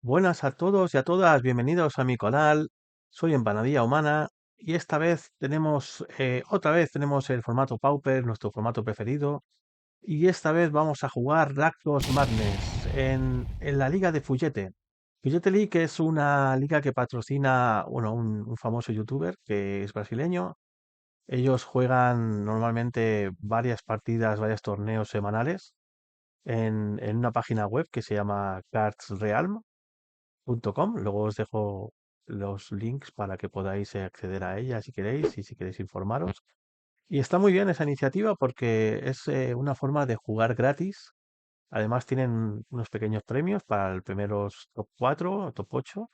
Buenas a todos y a todas, bienvenidos a mi canal. Soy Empanadilla Humana y esta vez otra vez tenemos el formato Pauper, nuestro formato preferido. Y esta vez vamos a jugar Rakdos Madness en la liga de Fuyete. Fuyete League es una liga que patrocina, bueno, un famoso youtuber que es brasileño. Ellos juegan normalmente varias partidas, varios torneos semanales en una página web que se llama Cards Realm. .com. Luego os dejo los links para que podáis acceder a ella si queréis y si queréis informaros. Y está muy bien esa iniciativa porque es una forma de jugar gratis. Además tienen unos pequeños premios para el primeros top 4 o top 8.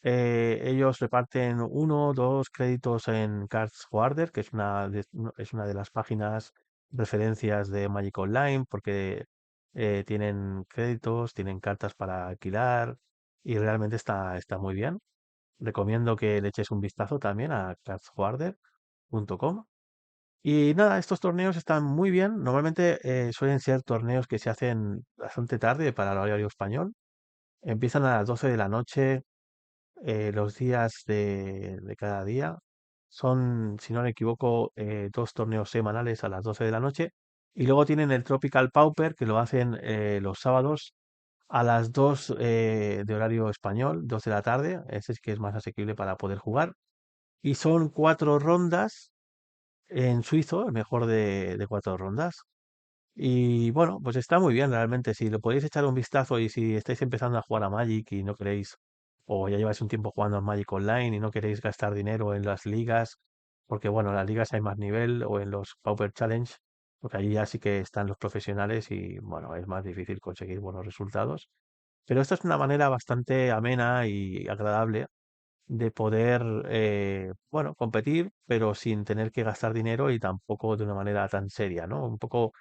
Ellos reparten uno, dos créditos en Cards Hoarder, que es una de las páginas referencias de Magic Online, porque tienen créditos, tienen cartas para alquilar y realmente está muy bien. Recomiendo que le eches un vistazo también a cardshoarder.com. Y nada, estos torneos están muy bien. Normalmente suelen ser torneos que se hacen bastante tarde para el horario español. Empiezan a las 12 de la noche los días de cada día. Son, si no me equivoco, dos torneos semanales a las 12 de la noche. Y luego tienen el Tropical Pauper, que lo hacen los sábados a las 2 de horario español, 2 de la tarde. Ese es que es más asequible para poder jugar. Y son cuatro rondas en suizo, el mejor de cuatro rondas. Y bueno, pues está muy bien realmente. Si lo podéis echar un vistazo y si estáis empezando a jugar a Magic y no queréis, o ya lleváis un tiempo jugando a Magic Online y no queréis gastar dinero en las ligas, porque bueno, en las ligas hay más nivel, o en los Pauper Challenge, porque allí ya sí que están los profesionales y bueno, es más difícil conseguir buenos resultados. Pero esta es una manera bastante amena y agradable de poder, bueno, competir, pero sin tener que gastar dinero y tampoco de una manera tan seria, ¿no? Un poco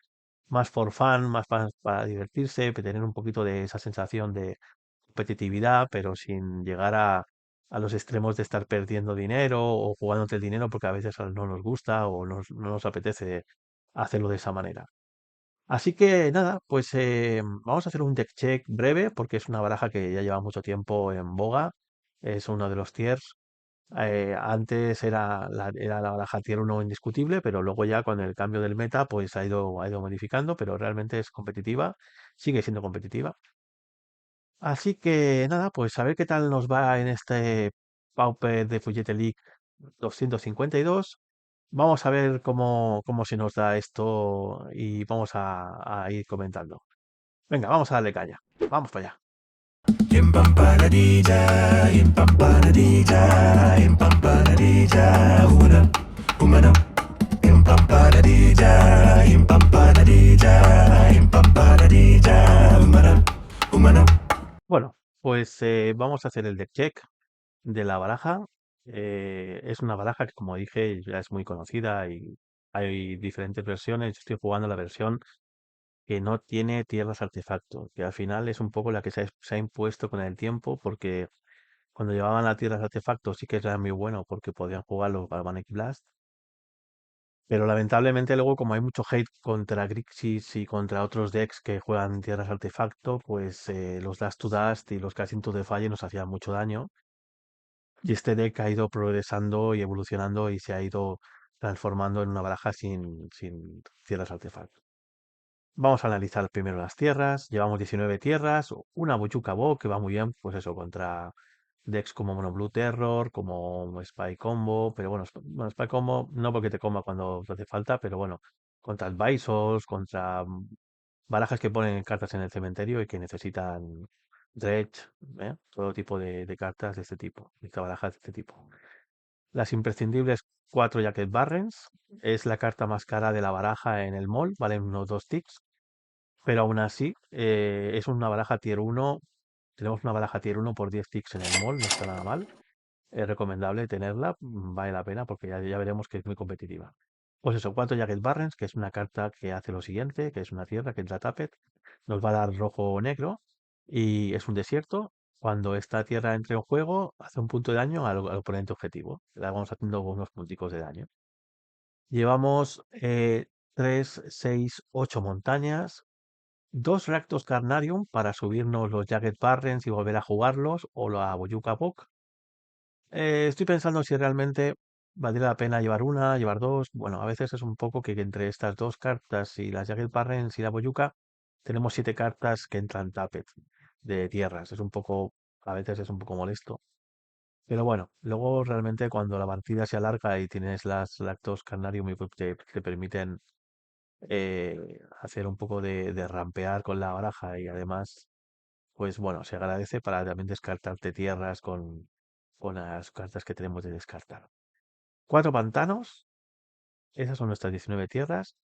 más for fun, más para divertirse, tener un poquito de esa sensación de competitividad, pero sin llegar a los extremos de estar perdiendo dinero o jugándote el dinero porque a veces no nos gusta o no nos apetece hacerlo de esa manera. Así que nada, pues vamos a hacer un deck check breve porque es una baraja que ya lleva mucho tiempo en boga. Es uno de los tiers. Antes era la baraja tier uno indiscutible, pero luego ya con el cambio del meta, pues ha ido modificando, pero realmente es competitiva, sigue siendo competitiva. Así que nada, pues a ver qué tal nos va en este Pauper de Fullete League 252. Vamos a ver cómo se nos da esto y vamos a ir comentando. Venga, vamos a darle caña. Vamos para allá. Impampadadita, impampadadita, impampadadita, humana, impampadadita, impampadadita, impampadadita, humana. Bueno, pues vamos a hacer el deck check de la baraja. Es una baraja que, como dije, ya es muy conocida y hay diferentes versiones. Yo estoy jugando la versión que no tiene tierras artefacto, que al final es un poco la que se ha impuesto con el tiempo, porque cuando llevaban las tierras artefacto sí que era muy bueno porque podían jugar los Galvanic Blast. Pero lamentablemente luego, como hay mucho hate contra Grixis y contra otros decks que juegan tierras artefacto, pues los Dust to Dust y los Casting to Defile nos hacían mucho daño. Y este deck ha ido progresando y evolucionando y se ha ido transformando en una baraja sin tierras artefacto. Vamos a analizar primero las tierras. Llevamos 19 tierras, una Bochuca Bo que va muy bien, pues eso, contra decks como Mono Blue Terror, como Spy Combo, pero bueno, bueno, Spy Combo no porque te coma cuando te hace falta, pero bueno, contra Advisors, contra barajas que ponen cartas en el cementerio y que necesitan Dredge, todo tipo de cartas de este tipo, de barajas de este tipo. Las imprescindibles 4 Jacket Barrens, es la carta más cara de la baraja en el mall, valen unos 2 ticks, pero aún así es una baraja tier uno. Tenemos una baraja tier uno por 10 ticks en el mall, no está nada mal. Es recomendable tenerla, vale la pena porque ya veremos que es muy competitiva. Pues eso, 4 Jagged Barrens, que es una carta que hace lo siguiente, que es una tierra, que es la Tappet, nos va a dar rojo o negro y es un desierto. Cuando esta tierra entre en juego, hace un punto de daño al oponente objetivo. Le vamos haciendo unos punticos de daño. Llevamos 3, 6, 8 montañas. 2 Rakdos Carnarium para subirnos los Jagged Parrens y volver a jugarlos, o la Boyuka Bok. Estoy pensando si realmente valdría la pena llevar una, llevar dos. Bueno, a veces es un poco que entre estas dos cartas y las Jagged Parrens y la Boyuka, tenemos 7 cartas que entran tapped de tierras. Es un poco, a veces es un poco molesto. Pero bueno, luego realmente cuando la partida se alarga y tienes las Lactos Carnarium y pues te permiten hacer un poco de rampear con la baraja y además, pues bueno, se agradece para también descartarte tierras con las cartas que tenemos de descartar. 4 pantanos, esas son nuestras 19 tierras.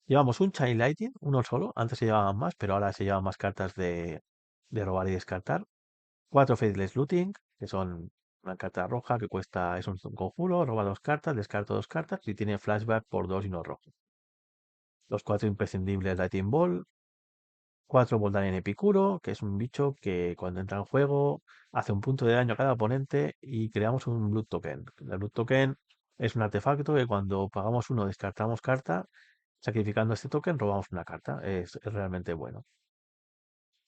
Llevamos un Chain Lightning, uno solo. Antes se llevaban más, pero ahora se llevan más cartas de robar y descartar. 4 Faithless Looting, que son una carta roja que cuesta, es un conjuro, roba 2 cartas, descarta 2 cartas y tiene flashback por 2 y no rojo. Los 4 imprescindibles Lightning Ball, 4 Boldanen Epicuro, que es un bicho que cuando entra en juego hace un punto de daño a cada oponente y creamos un Blood Token. El Blood Token es un artefacto que cuando pagamos uno descartamos carta, sacrificando este token robamos una carta. Es realmente bueno.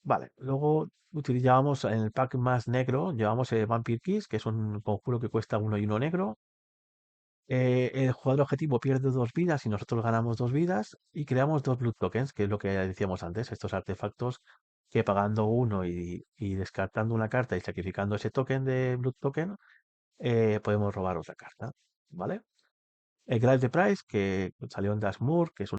Vale, luego utilizamos en el pack más negro, llevamos el Vampire Kiss, que es un conjuro que cuesta uno y uno negro. El jugador objetivo pierde 2 vidas y nosotros ganamos 2 vidas y creamos 2 Blood Tokens, que es lo que decíamos antes, estos artefactos que pagando uno y descartando una carta y sacrificando ese token de Blood Token, podemos robar otra carta, ¿vale? El Grave the Price, que salió en Dashmore, que es un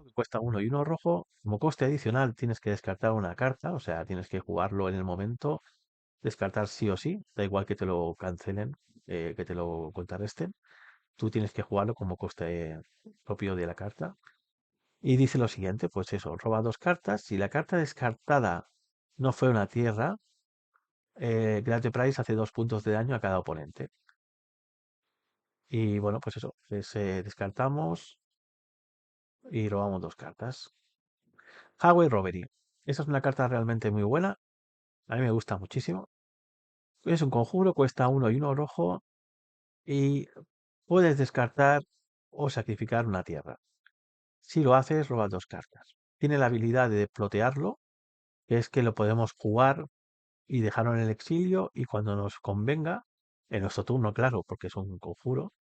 que cuesta uno y uno rojo, como coste adicional tienes que descartar una carta, o sea, tienes que jugarlo en el momento, descartar sí o sí, da igual que te lo cancelen, que te lo contrarresten. Tú tienes que jugarlo como coste propio de la carta. Y dice lo siguiente, pues eso, roba 2 cartas. Si la carta descartada no fue una tierra, Grade Price hace 2 puntos de daño a cada oponente. Y bueno, pues eso, descartamos y robamos 2 cartas. Highway Robbery. Esa es una carta realmente muy buena. A mí me gusta muchísimo. Es un conjuro, cuesta uno y uno rojo. Y puedes descartar o sacrificar una tierra. Si lo haces, robas 2 cartas. Tiene la habilidad de plotearlo, que es que lo podemos jugar y dejarlo en el exilio y cuando nos convenga, en nuestro turno, claro, porque es un conjuro,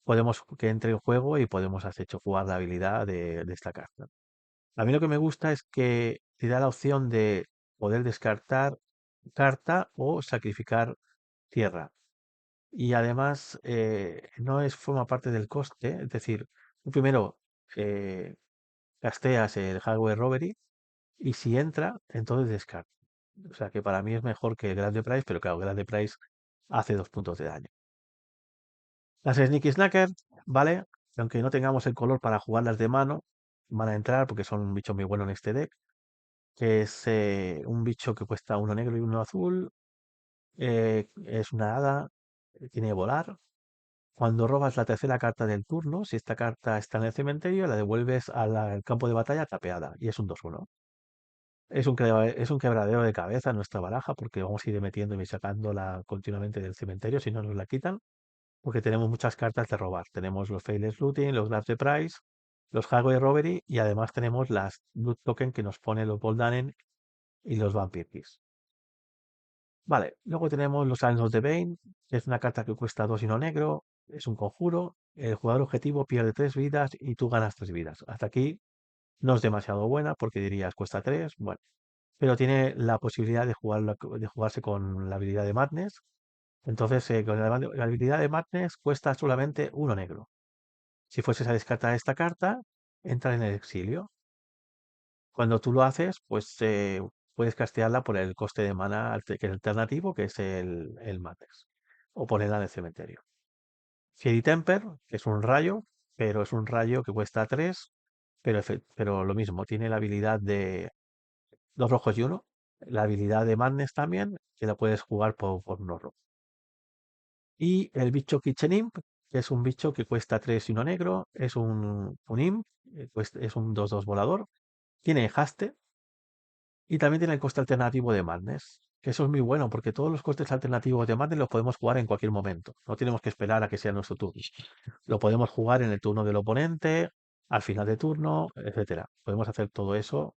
podemos que entre en juego y podemos hacer hecho jugar la habilidad de esta carta. A mí lo que me gusta es que te da la opción de poder descartar carta o sacrificar tierra. Y además no es forma parte del coste, es decir, tú primero eh, casteas el Hardware Robbery y si entra, entonces descarta. O sea que para mí es mejor que el Grande Price, pero claro, Grande Price hace 2 puntos de daño. Las Sneaky Snacker, ¿vale? Aunque no tengamos el color para jugarlas de mano, van a entrar porque son un bicho muy bueno en este deck. Que es un bicho que cuesta uno negro y uno azul. Es una hada, tiene volar. Cuando robas la tercera carta del turno, si esta carta está en el cementerio, la devuelves al campo de batalla tapeada y es un 2-1. Es un quebradero de cabeza en nuestra baraja porque vamos a ir metiendo y sacándola continuamente del cementerio si no nos la quitan, porque tenemos muchas cartas de robar. Tenemos los Faithless Looting, los Grab the Price, los Highway Robbery y además tenemos las Loot Token que nos pone los Boldanen y los Vampire Keys. Vale, luego tenemos los Signs of the Bane, que es una carta que cuesta 2 y no negro, es un conjuro, el jugador objetivo pierde 3 vidas y tú ganas 3 vidas. Hasta aquí no es demasiado buena porque dirías cuesta 3, bueno, pero tiene la posibilidad de de jugarse con la habilidad de Madness. Entonces, con la habilidad de Madness cuesta solamente uno negro. Si fueses a descartar esta carta, entra en el exilio. Cuando tú lo haces, pues puedes castearla por el coste de mana que es alternativo, que es el Madness. O ponerla en el cementerio. Fairy Temper, que es un rayo, pero es un rayo que cuesta 3, pero lo mismo, tiene la habilidad de 2 rojos y uno. La habilidad de Madness también, que la puedes jugar por uno rojo. Y el bicho Kitchen Imp, que es un bicho que cuesta 3 y uno negro, es un imp, es un 2-2 volador, tiene haste y también tiene el coste alternativo de Madness, que eso es muy bueno porque todos los costes alternativos de Madness los podemos jugar en cualquier momento, no tenemos que esperar a que sea nuestro turno. Lo podemos jugar en el turno del oponente, al final de turno, etcétera. Podemos hacer todo eso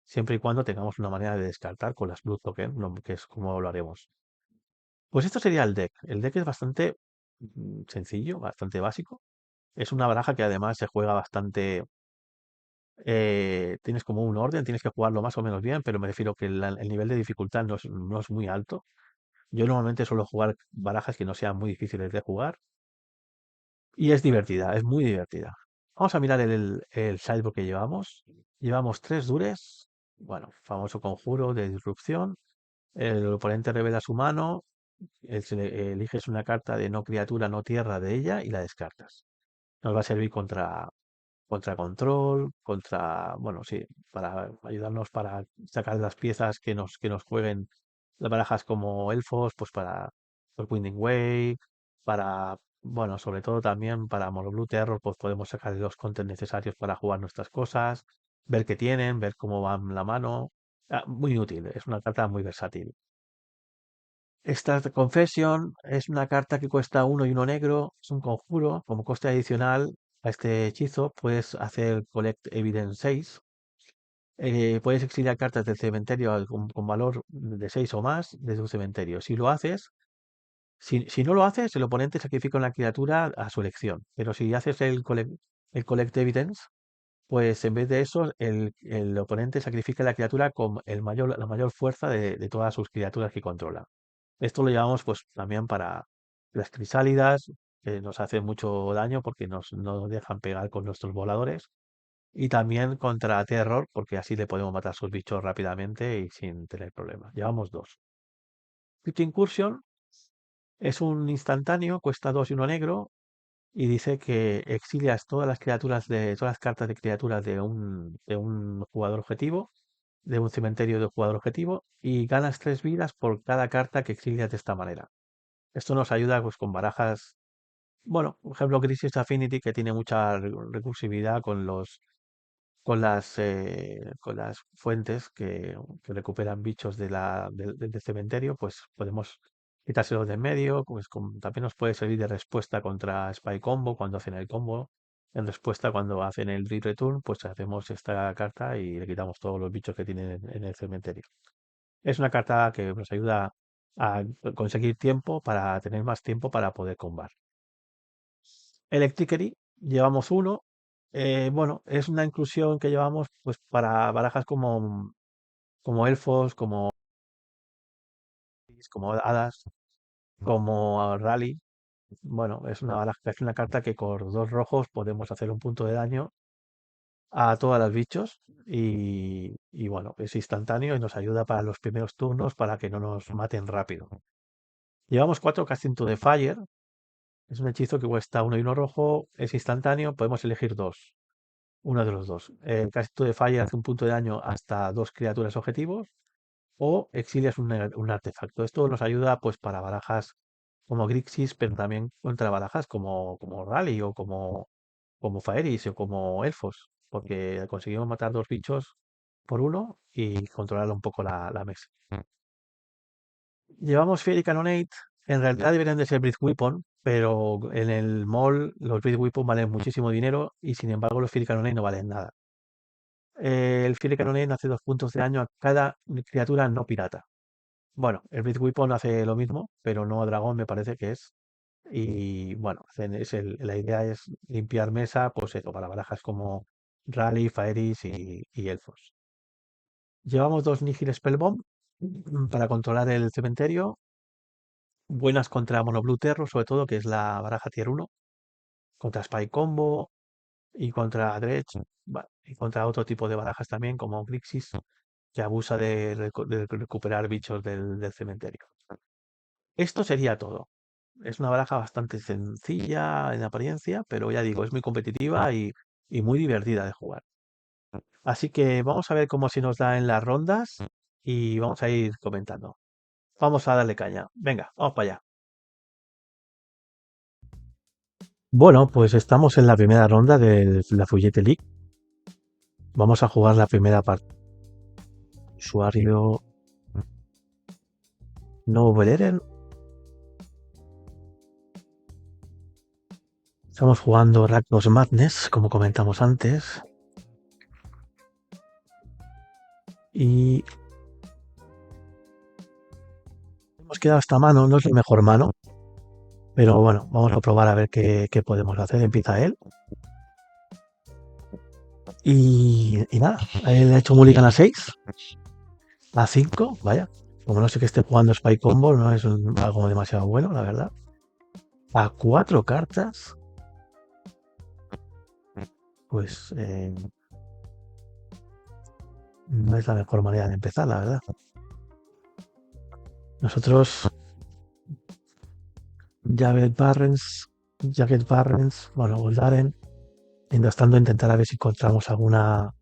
siempre y cuando tengamos una manera de descartar con las Blue Token, que es como lo haremos. Pues esto sería el deck. El deck es bastante sencillo, bastante básico. Es una baraja que además se juega bastante. Tienes como un orden, tienes que jugarlo más o menos bien, pero me refiero que el nivel de dificultad no es muy alto. Yo normalmente suelo jugar barajas que no sean muy difíciles de jugar y es divertida, es muy divertida. Vamos a mirar el sideboard que llevamos. Llevamos tres dures, bueno, famoso conjuro de disrupción. El oponente revela su mano, eliges una carta de no criatura, no tierra de ella y la descartas. Nos va a servir contra control, bueno, sí, para ayudarnos para sacar las piezas que nos jueguen las barajas como elfos, pues para el Winding Wake, bueno, sobre todo también para Mono Blue Terror, pues podemos sacar los content necesarios para jugar nuestras cosas, ver qué tienen, ver cómo van la mano. Muy útil, es una carta muy versátil. Esta Confession es una carta que cuesta uno y uno negro, es un conjuro. Como coste adicional a este hechizo, puedes hacer Collect Evidence 6. Puedes exiliar cartas del cementerio con valor de 6 o más desde un cementerio. Si no lo haces, el oponente sacrifica una criatura a su elección. Pero si haces el Collect Evidence, pues en vez de eso, el oponente sacrifica la criatura con la mayor fuerza de todas sus criaturas que controla. Esto lo llevamos pues también para las crisálidas, que nos hacen mucho daño porque no nos dejan pegar con nuestros voladores. Y también contra Terror, porque así le podemos matar sus bichos rápidamente y sin tener problemas. Llevamos dos. Crypt Incursion es un instantáneo, cuesta 2 y uno negro, y dice que exilias todas las cartas de criaturas de un jugador objetivo, de un cementerio de jugador objetivo, y ganas 3 vidas por cada carta que exilias de esta manera. Esto nos ayuda pues con barajas, bueno, por ejemplo, Crisis Affinity, que tiene mucha recursividad con las fuentes que recuperan bichos del cementerio, pues podemos quitárselos de en medio, pues también nos puede servir de respuesta contra Spy Combo cuando hacen el combo. En respuesta, cuando hacen el Return, pues hacemos esta carta y le quitamos todos los bichos que tienen en el cementerio. Es una carta que nos ayuda a conseguir tiempo para tener más tiempo para poder combar. Electricity, llevamos uno. Bueno, es una inclusión que llevamos pues para barajas como elfos, como hadas, como rally. Bueno, es una carta que con dos rojos podemos hacer un punto de daño a todas las bichos y bueno, es instantáneo y nos ayuda para los primeros turnos para que no nos maten rápido. Llevamos 4 Casting to the Fire. Es un hechizo que cuesta uno y uno rojo, es instantáneo, podemos elegir dos. Uno de los dos. El Casting to the Fire hace un punto de daño hasta dos criaturas objetivos o exilias un artefacto. Esto nos ayuda pues para barajas como Grixis, pero también contra barajas como Rally o como Faeris o como Elfos, porque conseguimos matar dos bichos por uno y controlar un poco la mesa. Llevamos Fairy Cannonade, en realidad deberían de ser Breath Weapon, pero en el mall los Breath Weapon valen muchísimo dinero y sin embargo los Fairy Cannonade no valen nada. El Fairy Cannonade hace 2 puntos de daño a cada criatura no pirata. Bueno, el Breath Weapon hace lo mismo, pero no a dragón me parece que es. Y bueno, la idea es limpiar mesa, pues eso, para barajas como Rally, Faeris y Elfos. Llevamos dos Nihil Spellbomb para controlar el cementerio. Buenas contra Mono Blue Terror, sobre todo, que es la baraja tier 1. Contra Spy Combo y contra Dredge. Y contra otro tipo de barajas también, como Grixis, que abusa de recuperar bichos del cementerio. Esto sería todo. Es una baraja bastante sencilla en apariencia, pero ya digo, es muy competitiva y muy divertida de jugar. Así que vamos a ver cómo se nos da en las rondas y vamos a ir comentando. Vamos a darle caña. Venga, vamos para allá. Bueno, pues estamos en la primera ronda de la Fullete League. Vamos a jugar la primera parte. Usuario no Beleren. Estamos jugando Rakdos Madness, como comentamos antes. Y hemos quedado esta mano, no es la mejor mano. Pero bueno, vamos a probar a ver qué podemos hacer. Empieza él. Y nada, él ha hecho mulligan a 6. A 5, vaya. Como no sé que esté jugando Spy Combo, no es algo demasiado bueno, la verdad. A 4 cartas. Pues no es la mejor manera de empezar, la verdad. Nosotros, Jacket Barrens, bueno, Goldaren. Mientras tanto, intentar a ver si encontramos alguna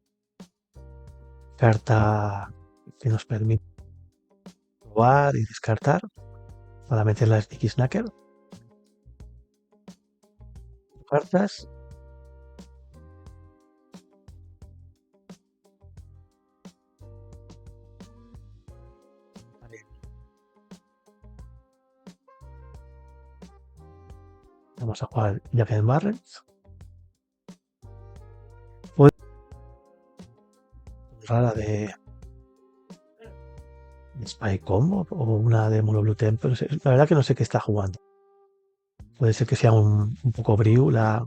carta que nos permita probar y descartar para meter la Sticky Snacker. Cartas. Vale. Vamos a jugar Jacket Barrens. Rara de Spy Combo o una de Mono Blue Temple. La verdad que no sé qué está jugando. Puede ser que sea un poco Brew. La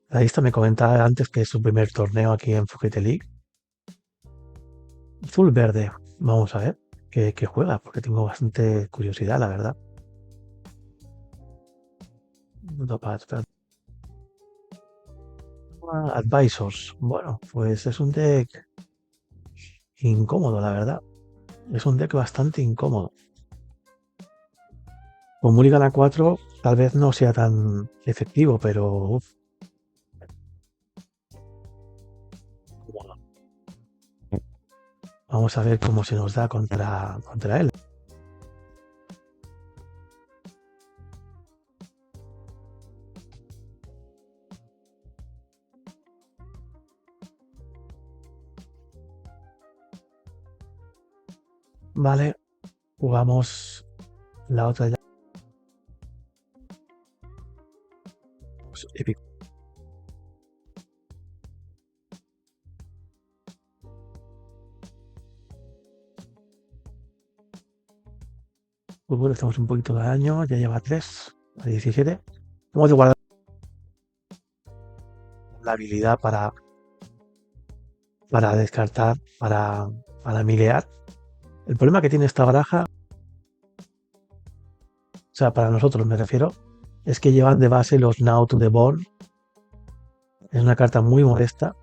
lista me comentaba antes que es su primer torneo aquí en Fuquete League. Azul verde. Vamos a ver qué juega, porque tengo bastante curiosidad, la verdad. Advisors. Bueno, pues es un deck incómodo, la verdad. Es un deck bastante incómodo. Con Mulligan a 4 tal vez no sea tan efectivo, pero vamos a ver cómo se nos da contra él. Vale, jugamos la otra ya. Épico. Pues bueno, estamos un poquito de daño, ya lleva 3 a 17. Hemos de guardar la habilidad para descartar, para milear. El problema que tiene esta baraja, o sea, para nosotros me refiero, es que llevan de base los Now to the Born. Es una carta muy molesta.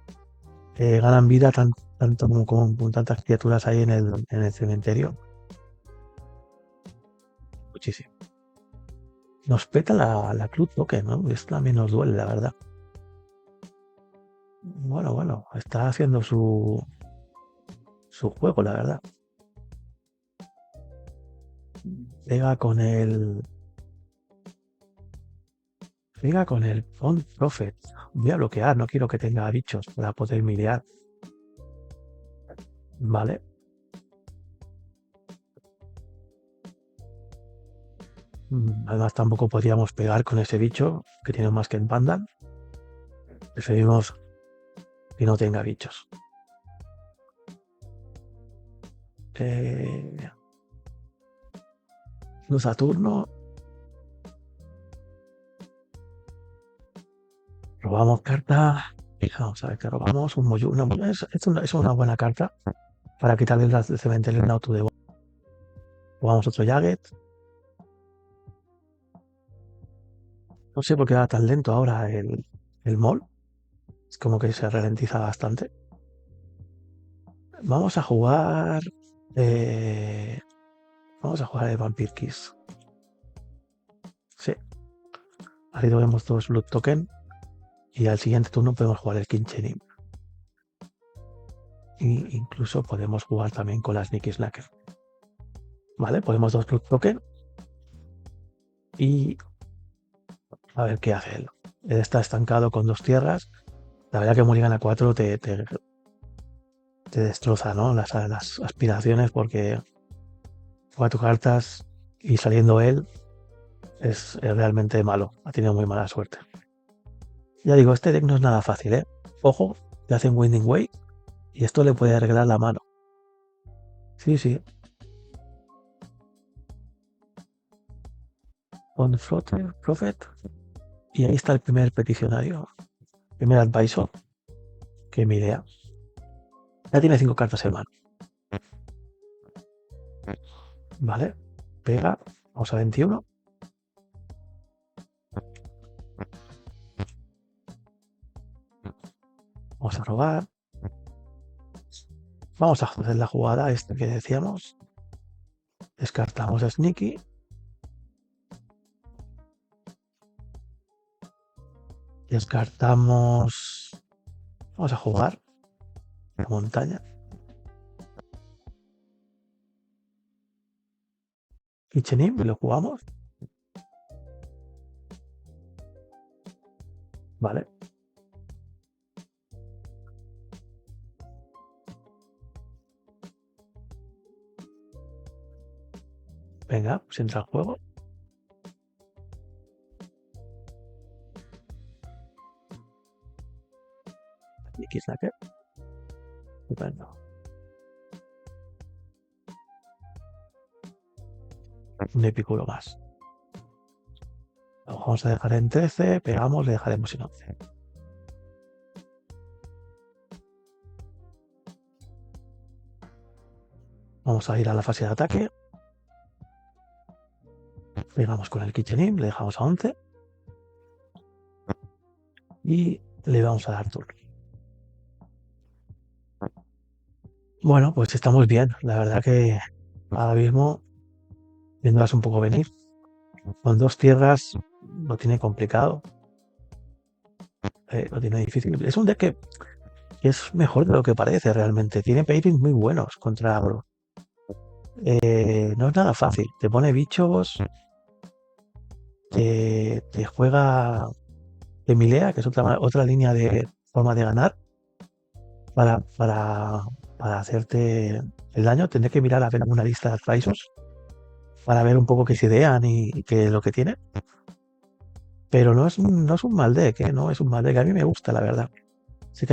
Ganan vida tanto como con tantas criaturas ahí en el cementerio. Muchísimo. Nos peta la Club Token, ¿no? Esto también nos duele, la verdad. Bueno, está haciendo su juego, la verdad. Pega con el Font Prophet. Voy a bloquear, no quiero que tenga bichos para poder milear. Vale. Además tampoco podríamos pegar con ese bicho que tiene más que en Pandan. Preferimos que no tenga bichos. Luz a turno. Robamos carta. Vamos a ver que robamos un Moyu. Es una buena carta para quitarle el cementerio en auto de. Jugamos otro Jagged. No sé por qué va tan lento ahora el mall. Es como que se ralentiza bastante. Vamos a jugar. Vamos a jugar el Vampire Kiss. Sí. Ahí vemos 2 Blood Token. Y al siguiente turno podemos jugar el Kinchenim. Y incluso podemos jugar también con las Sneaky Snacker. Vale, podemos 2 Blood Token. Y a ver qué hace él. Él está estancado con 2 tierras. La verdad que Mulligan a 4 te destroza, ¿no? Las aspiraciones, porque juega tus cartas y saliendo él es realmente malo. Ha tenido muy mala suerte. Ya digo, este deck no es nada fácil, ¿eh? Ojo, le hacen Winding Wave y esto le puede arreglar la mano. Sí, sí. On Prophet. Y ahí está el primer peticionario. Primer advisor. Que mi idea. Ya tiene 5 cartas en mano. Vale. Pega. Vamos a 21. Vamos a robar. Vamos a hacer la jugada esta que decíamos. Descartamos a Sneaky. Descartamos. Vamos a jugar. La montaña. Kitchenim, lo jugamos. Vale. Venga, pues entra el juego. X-Snacker. Estupendo. Un epicuro más. Lo vamos a dejar en 13. Pegamos, le dejaremos en 11. Vamos a ir a la fase de ataque. Pegamos con el Kitchenim, le dejamos a 11. Y le vamos a dar turno. Bueno, pues estamos bien. La verdad que ahora mismo, viéndolas un poco venir, con 2 tierras lo tiene complicado. Lo tiene difícil. Es un deck que es mejor de lo que parece realmente. Tiene pairings muy buenos contra agro. No es nada fácil. Te pone bichos, te juega, te milea, que es otra línea de forma de ganar para hacerte el daño. Tendré que mirar a ver una lista de advisors para ver un poco qué se idean y qué es lo que tiene. Pero no es un mal deck, ¿eh? No es un mal deck. A mí me gusta, la verdad. Sé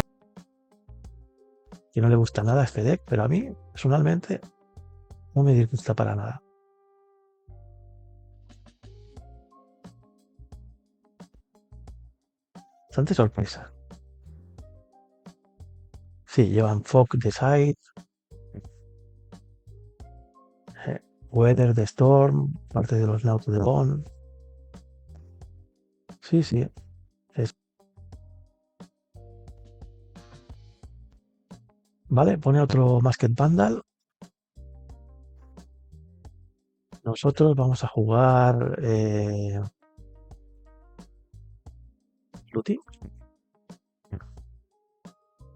que no le gusta nada a este deck, pero a mí, personalmente, no me disgusta para nada. Bastante sorpresa. Sí, llevan Fog the Side, Weather the Storm, parte de los Nautos de Bond. Sí, sí. Vale, pone otro Masked Vandal. Nosotros vamos a jugar Looting.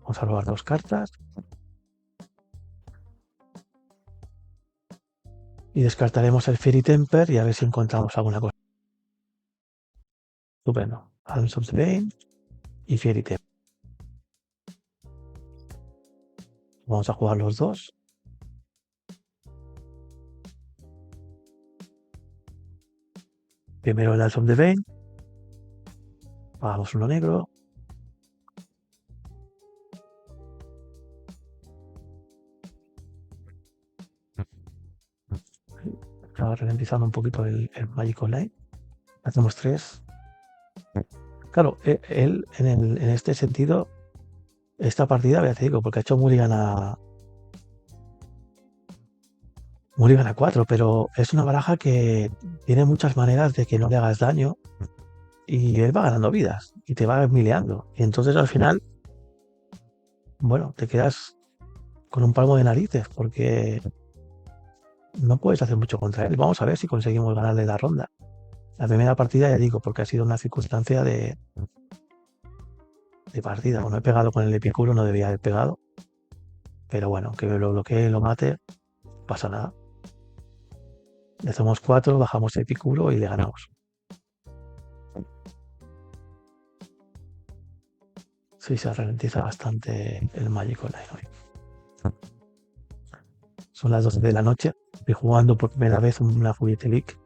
Vamos a robar 2 cartas. Y descartaremos el Fairy Temper y a ver si encontramos alguna cosa. Estupendo. Arms of the Bane y Fairy Temper. Vamos a jugar los 2. Primero el Arms of the Bane. Pagamos uno negro. Estaba ralentizando un poquito el Magic Online. Hacemos 3. Claro, él en este sentido, esta partida, ya te digo, porque ha hecho Mulligan a 4, pero es una baraja que tiene muchas maneras de que no le hagas daño y él va ganando vidas y te va mileando. Y entonces al final, bueno, te quedas con un palmo de narices porque no puedes hacer mucho contra él. Vamos a ver si conseguimos ganarle la ronda. La primera partida, ya digo, porque ha sido una circunstancia de partida. Bueno, he pegado con el epicuro, no debía haber pegado. Pero bueno, que lo bloquee, lo mate, no pasa nada. Le hacemos 4, bajamos el epicuro y le ganamos. Sí, se ralentiza bastante el Magic Online hoy. Son las 12 de la noche. Estoy jugando por primera vez una Fury League.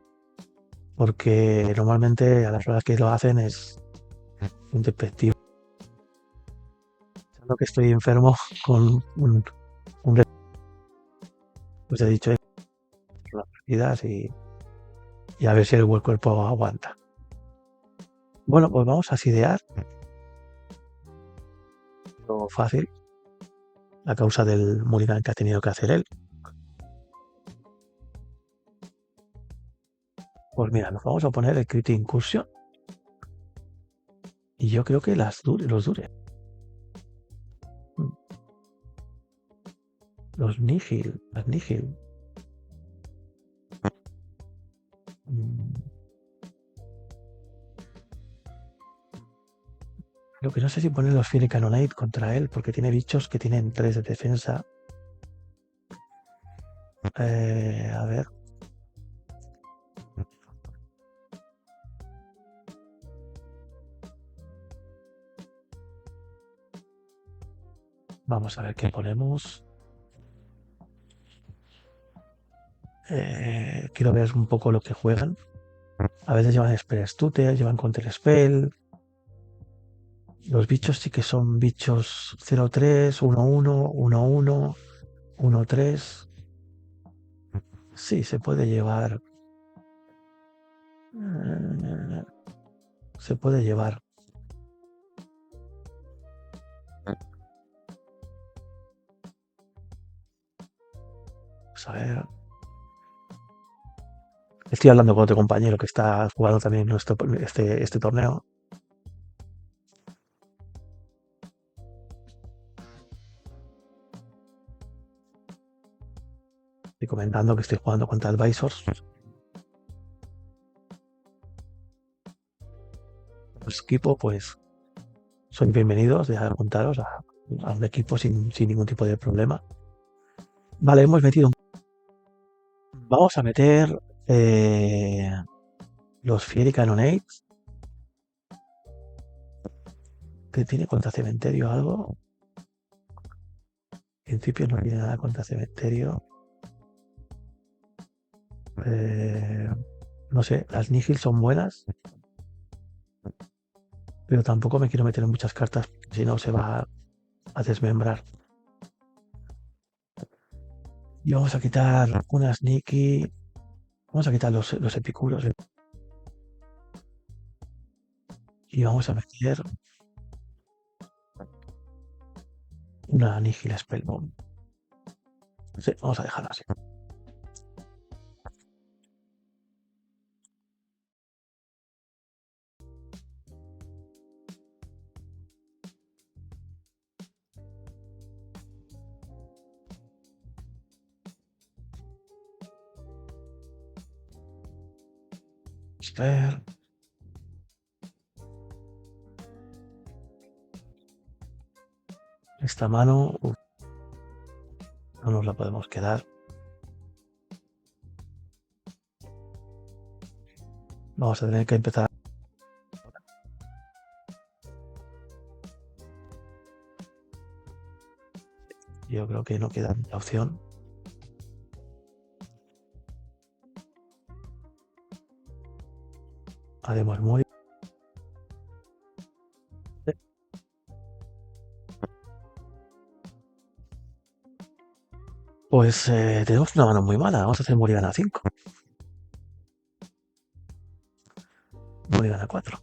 porque normalmente a las horas que lo hacen es un detective. Lo que estoy enfermo con un pues he dicho las partidas y a ver si el cuerpo aguanta. Bueno, pues vamos a sidear lo fácil a causa del mulligan que ha tenido que hacer él. Pues mira, nos vamos a poner el Crit Incursion y yo creo que los dure. Los Nihil, las Nihil. Lo que no sé si poner los Fury Cannonade contra él, porque tiene bichos que tienen 3 de defensa. A ver. Vamos a ver qué ponemos. Quiero ver un poco lo que juegan. A veces llevan Spell Stutter, llevan Counter Spell. Los bichos sí que son bichos 0-3, 1-1, 1-1, 1-3. Sí, se puede llevar. Se puede llevar. Vamos a ver. Estoy hablando con otro compañero que está jugando también este torneo. Estoy comentando que estoy jugando contra Advisors. Los equipos, pues, son bienvenidos de juntaros a un equipo sin ningún tipo de problema. Vale, hemos metido. Vamos a meter los Fiery Cannonades. Que tiene contra cementerio algo. En principio no tiene nada contra cementerio. No sé, las Nihil son buenas. Pero tampoco me quiero meter en muchas cartas, si no se va a desmembrar. Y vamos a quitar unas Nikki. Vamos a quitar los epicuros. Y vamos a meter una Nihil Spellbomb. Sí, vamos a dejarla así. A ver. Esta mano no nos la podemos quedar. Vamos a tener que empezar. Yo creo que no queda la opción. Haremos muy. Pues tenemos una mano muy mala. Vamos a hacer Mulligan a 5. Mulligan a 4.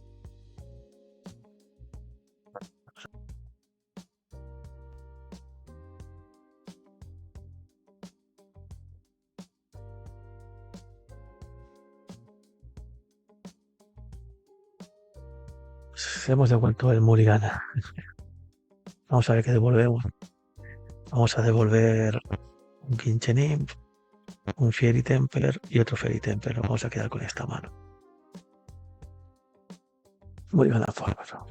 Hemos devuelto el Mulligan. Vamos a ver qué devolvemos. Vamos a devolver un Quinchenim, un Fairy Temper y otro Fairy Temper. Nos vamos a quedar con esta mano. Mulligan a 4.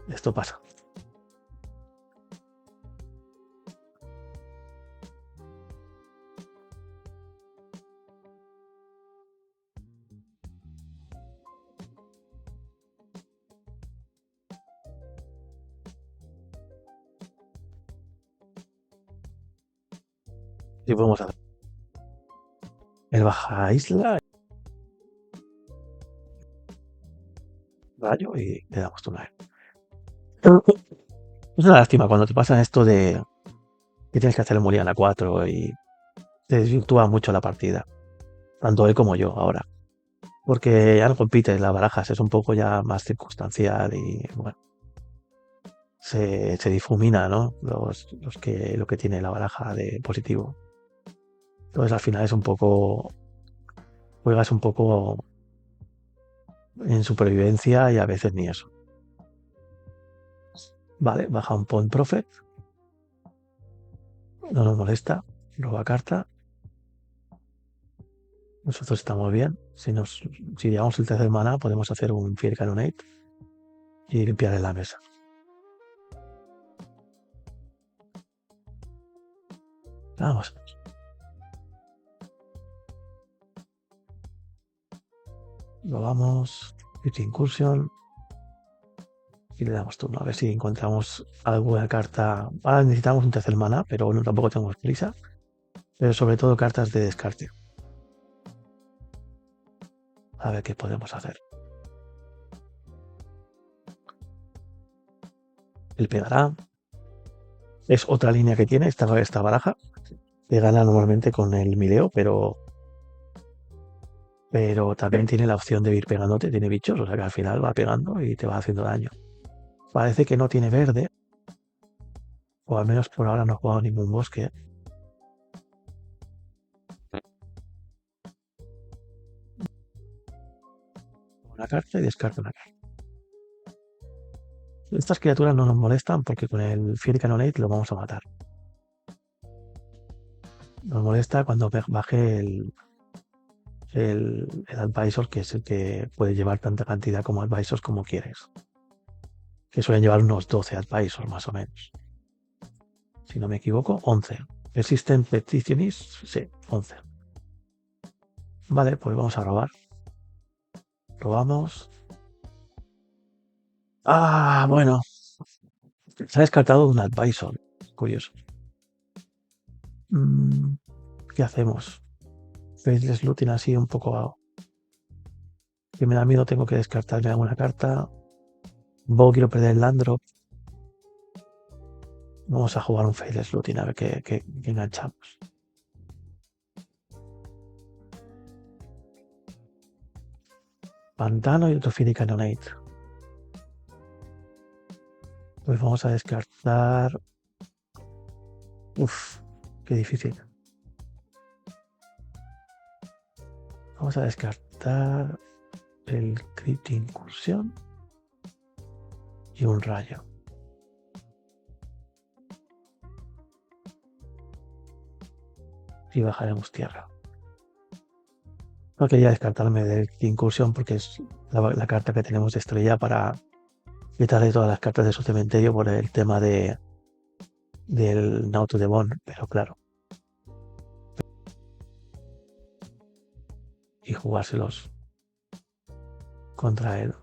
Esto pasa. Y podemos hacer el baja isla. rayo y le damos tunar. Es una lástima cuando te pasa esto de que tienes que hacer el Moliana 4 y te desvirtúa mucho la partida, tanto él como yo ahora. Porque ya no compites las barajas, es un poco ya más circunstancial y bueno, se difumina, ¿no? Lo que tiene la baraja de positivo. Entonces al final es un poco, juegas un poco en supervivencia y a veces ni eso. Vale, baja un Point Prophet, no nos molesta, roba carta. Nosotros estamos bien. Si llegamos el tercer mana, podemos hacer un Fear Cannonade y limpiar en la mesa. Vamos. Lo vamos. Pit Incursion. Y le damos turno. A ver si encontramos alguna carta. Ahora necesitamos un tercer mana, pero bueno, tampoco tenemos prisa. Pero sobre todo cartas de descarte. A ver qué podemos hacer. El pegará. Es otra línea que tiene esta baraja. Que gana normalmente con el mileo, pero también tiene la opción de ir pegándote, tiene bichos, o sea que al final va pegando y te va haciendo daño. Parece que no tiene verde, o al menos por ahora no he jugado ningún bosque. Una carta y descarta una carta. Estas criaturas no nos molestan porque con el Fear Cannonade lo vamos a matar. Nos molesta cuando baje el Advisor, que es el que puede llevar tanta cantidad como Advisors como quieres. Que suelen llevar unos 12 Advisors más o menos. Si no me equivoco, 11. ¿Existen Petitionis? Sí, 11. Vale, pues vamos a robar. Robamos. Ah, bueno. Se ha descartado un Advisor. Curioso. ¿Qué hacemos? Faceless Looting así un poco... Que me da miedo, tengo que descartarme alguna carta. Quiero perder el land drop. Vamos a jugar un Faceless Looting a ver qué enganchamos. Pantano y otro Fear Cannonade. Pues vamos a descartar... Uf, qué difícil. Vamos a descartar el Crypt Incursión y un rayo. Y bajaremos tierra. No quería descartarme del Incursión porque es la carta que tenemos de estrella para quitarle todas las cartas de su cementerio por el tema del Nauto de Bond, pero claro. Y jugárselos contra él.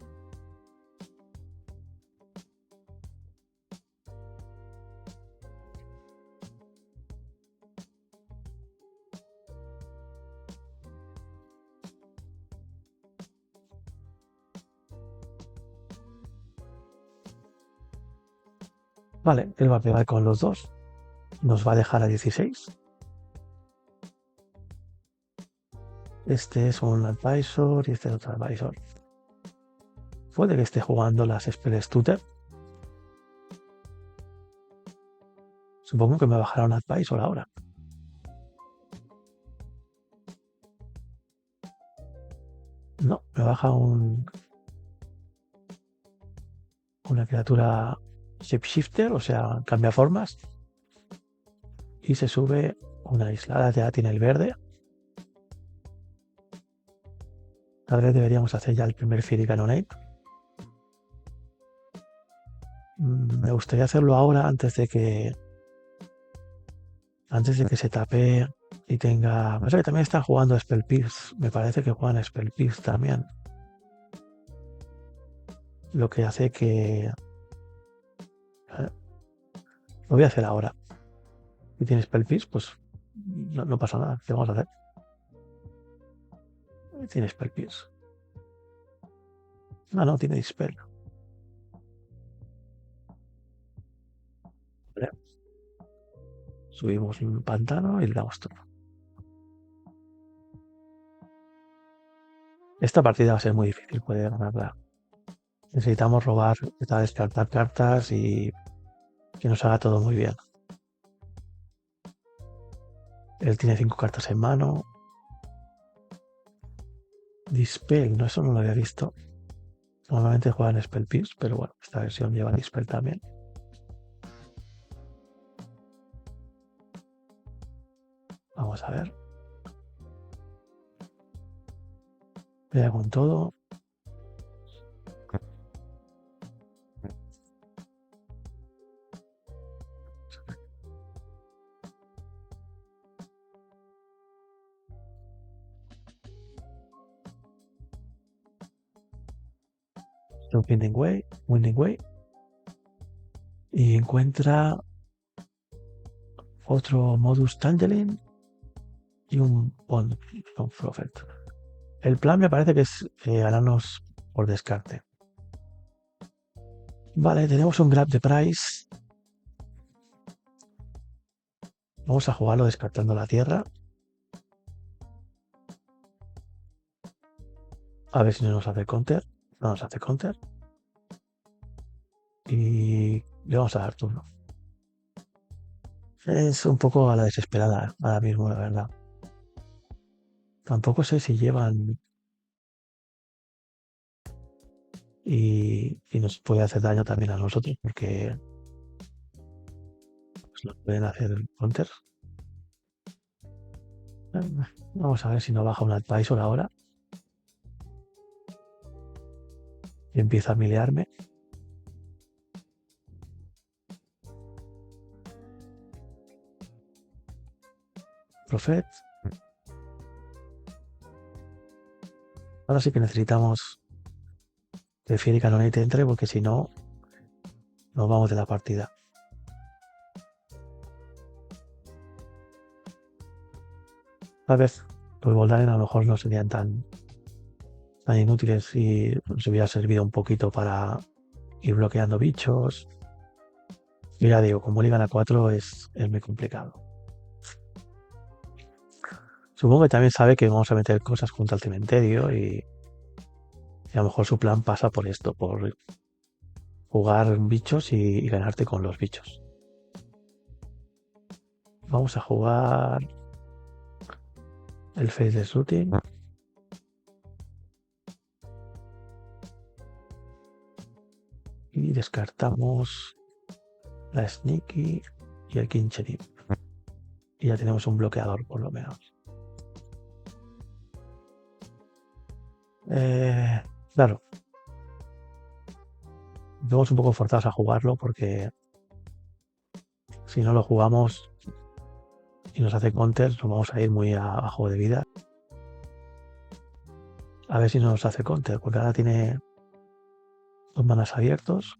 Vale, él va a pegar con los dos. Nos va a dejar a 16. Este es un Advisor y este es otro Advisor. Puede que esté jugando las Spell Stutter. Supongo que me bajará un Advisor ahora. No, me baja una criatura Shapeshifter, o sea, cambia formas. Y se sube una isla. Ya tiene el verde. Tal vez deberíamos hacer ya el primer Fury Cannonade. Me gustaría hacerlo ahora antes de que se tape y tenga... O sea, que también están jugando Spell Pierce. Me parece que juegan Spell Pierce también. Lo que hace que... Lo voy a hacer ahora. Si tienes Spell Pierce, pues no pasa nada. ¿Qué vamos a hacer? Tienes Spell Pierce. Ah, no, tiene Dispel. Vale. Subimos un pantano y le damos todo. Esta partida va a ser muy difícil poder ganarla. Necesitamos robar, descartar cartas y que nos haga todo muy bien. Él tiene 5 cartas en mano. Dispel, no, eso no lo había visto. Normalmente juegan Spell Pierce, pero bueno, esta versión lleva Dispel también. Vamos a ver. Vea con todo. Un Winding Way. Y encuentra otro Modus Tangerine y un Bond Prophet. El plan me parece que es ganarnos por descarte. Vale, tenemos un Grab de Price. Vamos a jugarlo descartando la tierra. A ver si no nos hace counter. No nos hace counter. Y le vamos a dar turno. Es un poco a la desesperada ahora mismo, la verdad. Tampoco sé si llevan y nos puede hacer daño también a nosotros, porque pues, nos pueden hacer counters. Vamos a ver si no baja un advisor ahora y empieza a milearme. Prophet. Ahora sí que necesitamos que el Fieri Canonite entre, porque si no, nos vamos de la partida. Tal vez los Voldaren a lo mejor no serían tan inútiles si nos hubiera servido un poquito para ir bloqueando bichos. Y ya digo, como ligan a 4 es muy complicado. Supongo que también sabe que vamos a meter cosas junto al cementerio y a lo mejor su plan pasa por esto, por jugar bichos y ganarte con los bichos. Vamos a jugar el Faceless Routing. Y descartamos la Sneaky y el Kinchery. Y ya tenemos un bloqueador por lo menos. Claro. Vamos un poco forzados a jugarlo porque si no lo jugamos y nos hace counter, nos vamos a ir muy abajo de vida. A ver si no nos hace counter, porque ahora tiene 2 manas abiertos.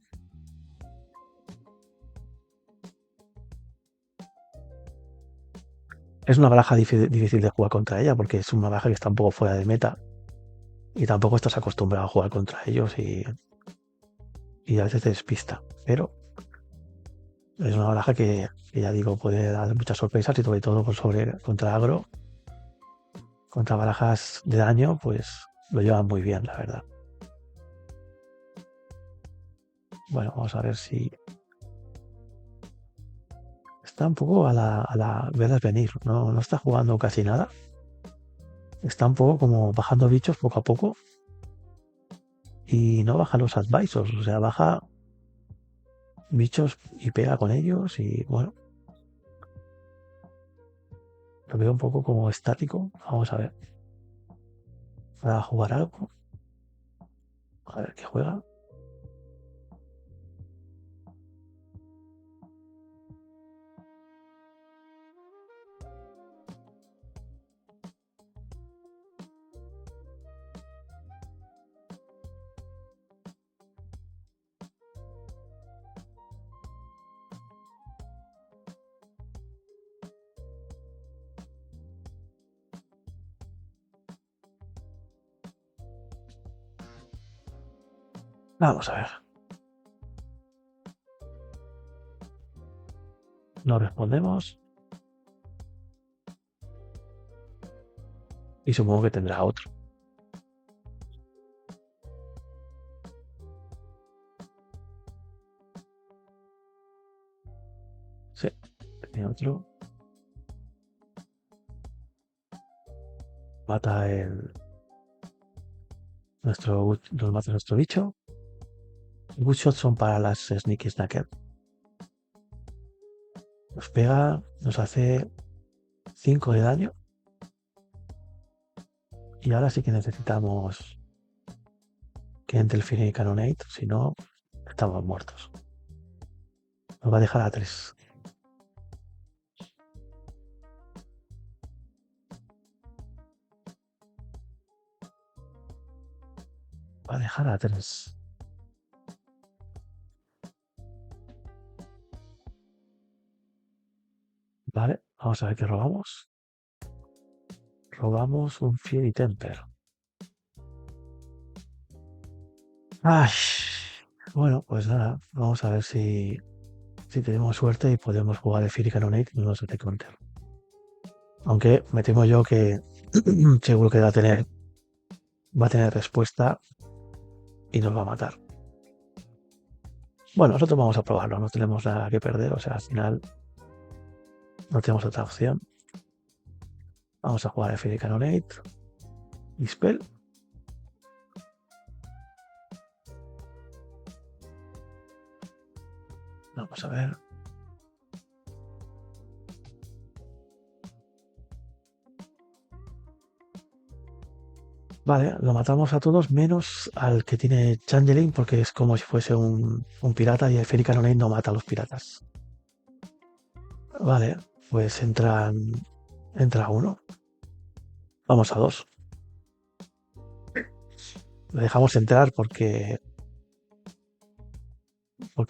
Es una baraja difícil de jugar contra ella porque es una baraja que está un poco fuera de meta y tampoco estás acostumbrado a jugar contra ellos y a veces te despista. Pero es una baraja que ya digo puede dar muchas sorpresas y sobre todo contra agro, contra barajas de daño, pues lo llevan muy bien, la verdad. Bueno, vamos a ver si está un poco a la verlas venir. No está jugando casi nada. Está un poco como bajando bichos poco a poco. Y no baja los advisors. O sea, baja bichos y pega con ellos. Y bueno, lo veo un poco como estático. Vamos a ver. Para jugar algo. A ver qué juega. Vamos a ver. No respondemos. Y supongo que tendrá otro. Sí, tiene otro. Mata nos mata nuestro bicho. Good shots son para las Sneaky Snacker. Nos pega, nos hace 5 de daño. Y ahora sí que necesitamos que entre el Phoenix Cannonade, si no, estamos muertos. Nos va a dejar a 3. Va a dejar a 3. Vale, vamos a ver qué robamos. Robamos un Fury Temper. Ay, bueno, pues nada, vamos a ver si tenemos suerte y podemos jugar el Fury Cannonade y no nos de counter. Aunque me temo yo que seguro que va a tener respuesta y nos va a matar. Bueno, nosotros vamos a probarlo, no tenemos nada que perder, o sea, al final no tenemos otra opción. Vamos a jugar el Fury Cannonade. Dispel. Vamos a ver. Vale, lo matamos a todos menos al que tiene Changeling porque es como si fuese un pirata y el Fury Cannonade no mata a los piratas. Vale, pues entra uno. Vamos a 2. Lo dejamos entrar porque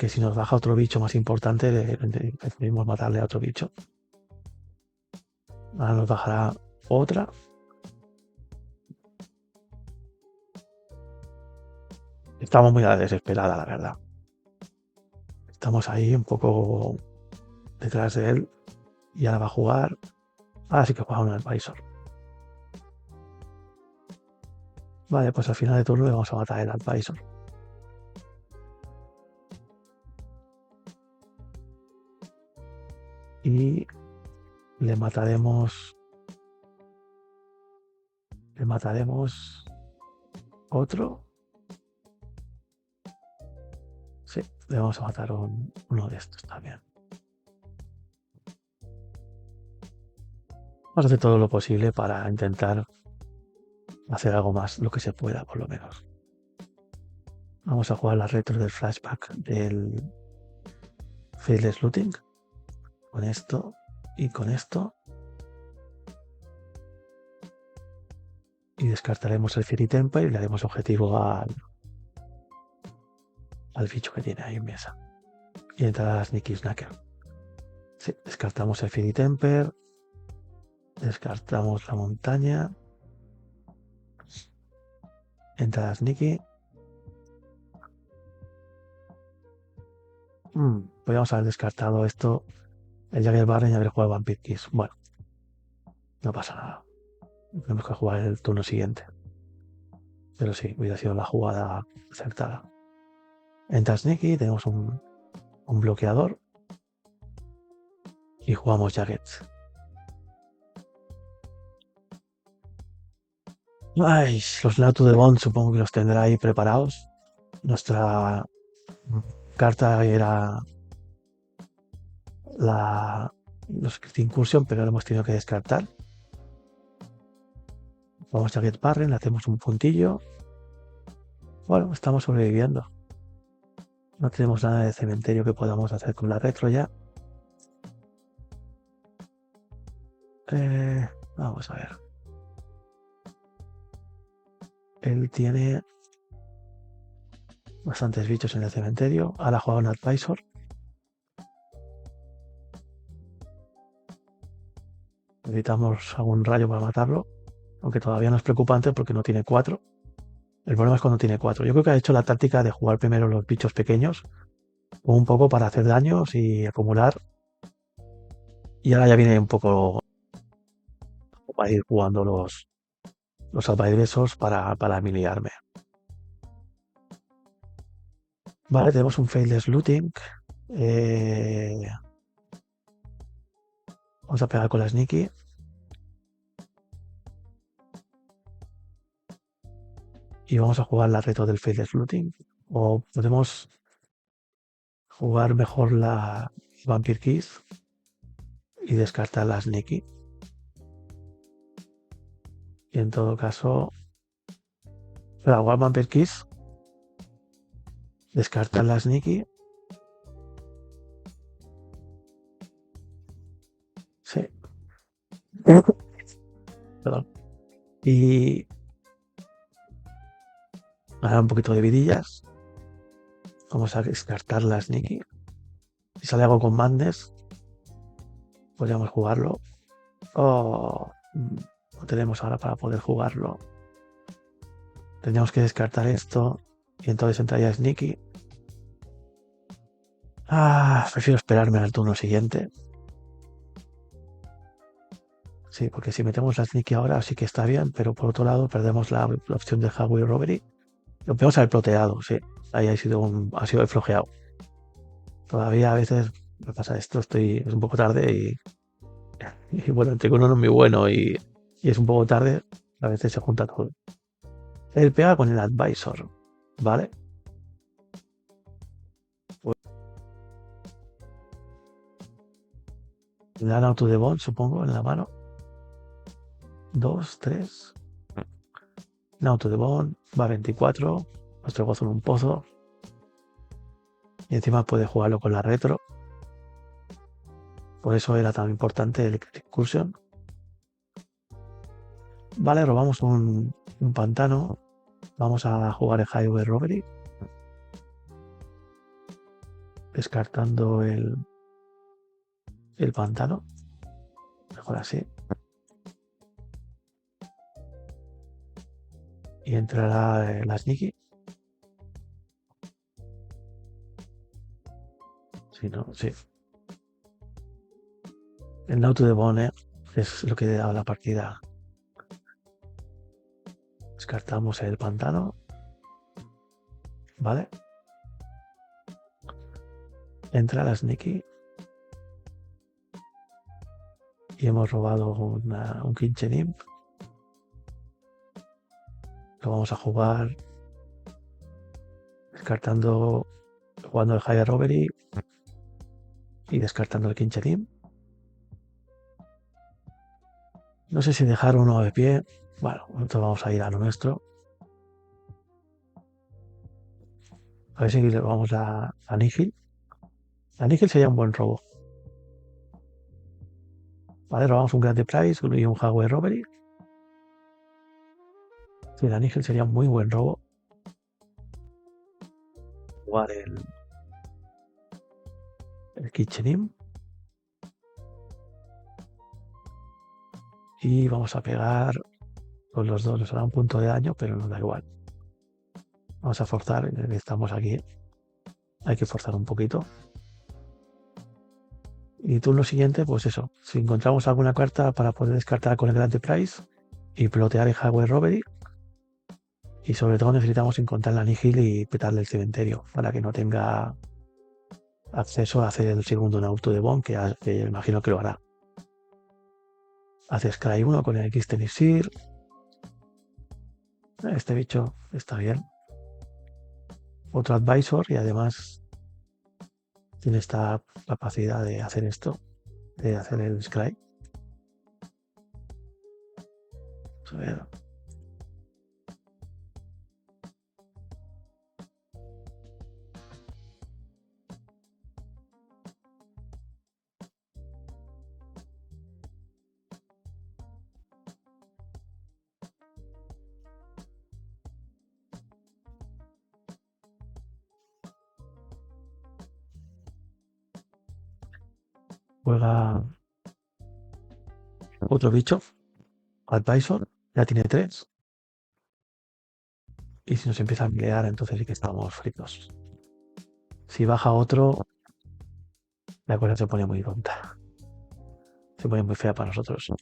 si nos baja otro bicho más importante, decidimos matarle a otro bicho. Ahora nos bajará otra. Estamos muy a la desesperada, la verdad. Estamos ahí un poco detrás de él. Y ahora va a jugar. Ahora sí que juega un Advisor. Vale, pues al final de turno le vamos a matar el Advisor. Y le mataremos otro. Sí, le vamos a matar uno de estos también. Vamos a hacer todo lo posible para intentar hacer algo más, lo que se pueda, por lo menos. Vamos a jugar las retros del flashback del Faithless Looting. Con esto y con esto. Y descartaremos el Fury Temper y le haremos objetivo al bicho que tiene ahí en mesa. Y entrará Sneaky Snacker. Sí, descartamos el Fury Temper. Descartamos la montaña. Entra Sneaky. Podríamos haber descartado esto. El Jagger Barren y haber jugado Vampire Kiss. Bueno, no pasa nada. Tenemos que jugar el turno siguiente. Pero sí, hubiera sido la jugada acertada. Entra Sneaky, tenemos un bloqueador. Y jugamos Jagged. Ay, los Latu de Bond supongo que los tendrá ahí preparados. Nuestra carta era los Incursion, pero lo hemos tenido que descartar. Vamos a Get Barren, le hacemos un puntillo. Bueno, estamos sobreviviendo. No tenemos nada de cementerio que podamos hacer con la retro ya. Vamos a ver. Él tiene bastantes bichos en el cementerio. Ahora juega un Advisor. Necesitamos algún rayo para matarlo. Aunque todavía no es preocupante porque no tiene 4. El problema es cuando tiene 4. Yo creo que ha hecho la táctica de jugar primero los bichos pequeños, un poco para hacer daños y acumular. Y ahora ya viene un poco para ir jugando los salvavidas para humillarme. Vale, tenemos un failed looting. Vamos a pegar con la sneaky. Y vamos a jugar la reto del failed looting. O podemos jugar mejor la Vampire Keys y descartar la sneaky. Y en todo caso, para jugar Vampire Keys, descartar la sneaky. Sí. Perdón. Y ganar un poquito de vidillas. Vamos a descartar la sneaky. Si sale algo con Madness, podríamos jugarlo. O no tenemos ahora para poder jugarlo. Tendríamos que descartar esto. Y entonces entraría sneaky. Prefiero esperarme al turno siguiente. Sí, porque si metemos la sneaky ahora sí que está bien, pero por otro lado perdemos la opción de Highway Robbery. Lo podemos haber ploteado, sí. Ahí ha sido flojeado. Todavía a veces me pasa esto, es un poco tarde y bueno, entre que uno no es muy bueno y es un poco tarde, a veces se junta todo. El pega con el advisor, ¿vale? Pues, le dan auto de bond, supongo, en la mano. 2, 3. Un auto de bond, va a 24. Nuestro gozo en un pozo. Y encima puede jugarlo con la retro. Por eso era tan importante el Excursion. Vale, robamos un pantano. Vamos a jugar el Highway Robbery. Descartando el pantano. Mejor así. Y entrará la sneaky. Si no, sí. El auto de Bone es lo que le da la partida. Descartamos el pantano. Vale. Entra la sneaky. Y hemos robado un Kitchen Imp. Lo vamos a jugar descartando, jugando el High Robbery y descartando el Kitchen Imp. No sé si dejar uno de pie. Bueno, nosotros vamos a ir a lo nuestro. A ver si le vamos a Nihil. A Nihil sería un buen robo. Vale, robamos un Grand Prize y un Highway Robbery. Sí, la Nihil sería un muy buen robo. Jugar el Kitchen Imp. Y vamos a pegar con los dos. Nos hará un punto de daño, pero nos da igual. Vamos a forzar. Estamos aquí. Hay que forzar un poquito. Y turno siguiente, pues eso. Si encontramos alguna carta para poder descartar con el Grand Prize y plotear el Highway Robbery. Y sobre todo necesitamos encontrar la Nihil y petarle el cementerio para que no tenga acceso a hacer el segundo en auto de Bond, que imagino que lo hará. Hace Scry 1 con el X-Tennisir. Este bicho está bien. Otro advisor y además tiene esta capacidad de hacer esto, de hacer el Scry. Vamos a ver. Juega otro bicho, advisor, ya tiene 3. Y si nos empieza a milear, entonces sí que estamos fritos. Si baja otro, la cosa se pone muy tonta. Se pone muy fea para nosotros.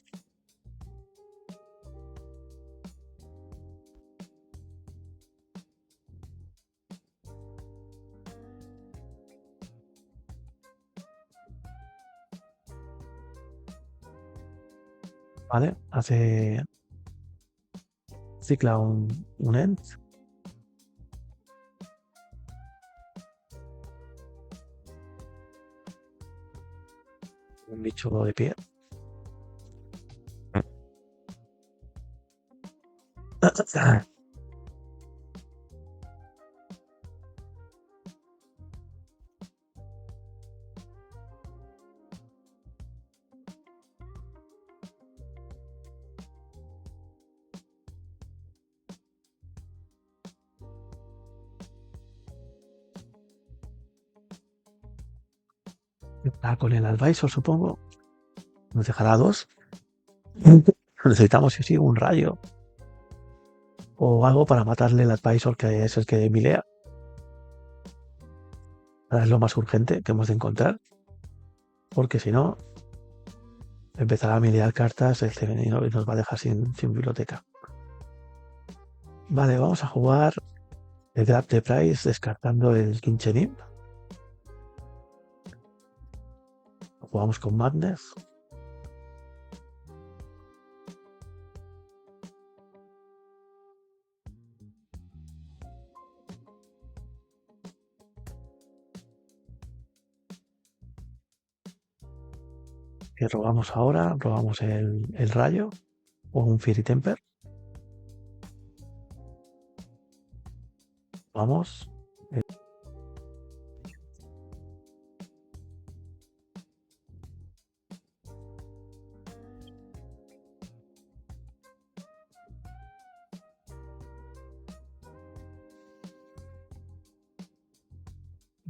¿Vale? Cicla un end. Un bicho de pie. Con el advisor, supongo. Nos dejará dos. Necesitamos, sí, un rayo. O algo para matarle el advisor, que es el que milea. Ahora es lo más urgente que hemos de encontrar. Porque si no, empezará a milear cartas el femenino y nos va a dejar sin biblioteca. Vale, vamos a jugar el Grab the Price descartando el Quinchenim. Jugamos con Madness. Que robamos ahora, robamos el rayo o un Fairy Temper. Vamos.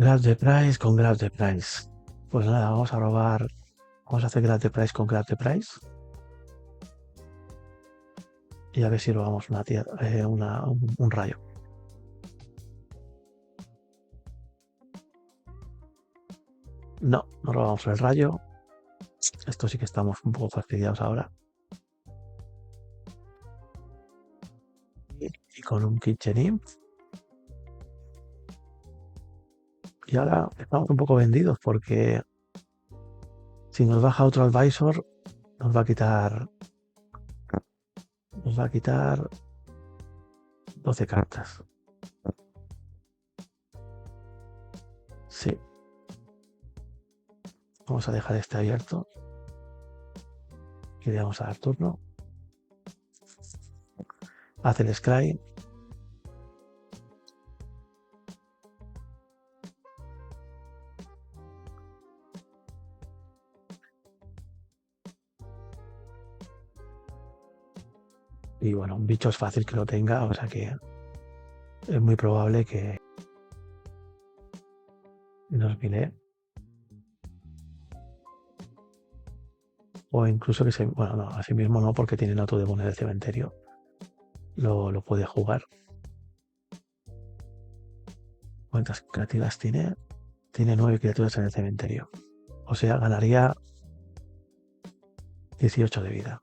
Grab the Price con Grab the Price. Pues nada, vamos a robar. Vamos a hacer Grab the Price con Grab the Price. Y a ver si robamos una tierra, un rayo. No, no robamos el rayo. Esto sí que estamos un poco fastidiados ahora. Y con un Kitchen Imp. Y ahora estamos un poco vendidos porque si nos baja otro advisor, nos va a quitar 12 cartas. Sí. Vamos a dejar este abierto. Y le vamos a dar turno. Hace el scry. Y bueno, un bicho es fácil que lo tenga, o sea que es muy probable que nos milee. O incluso que se... Bueno, no, así mismo no, porque tiene Nato de Bono del cementerio. Lo puede jugar. ¿Cuántas criaturas tiene? Tiene 9 criaturas en el cementerio. O sea, ganaría 18 de vida.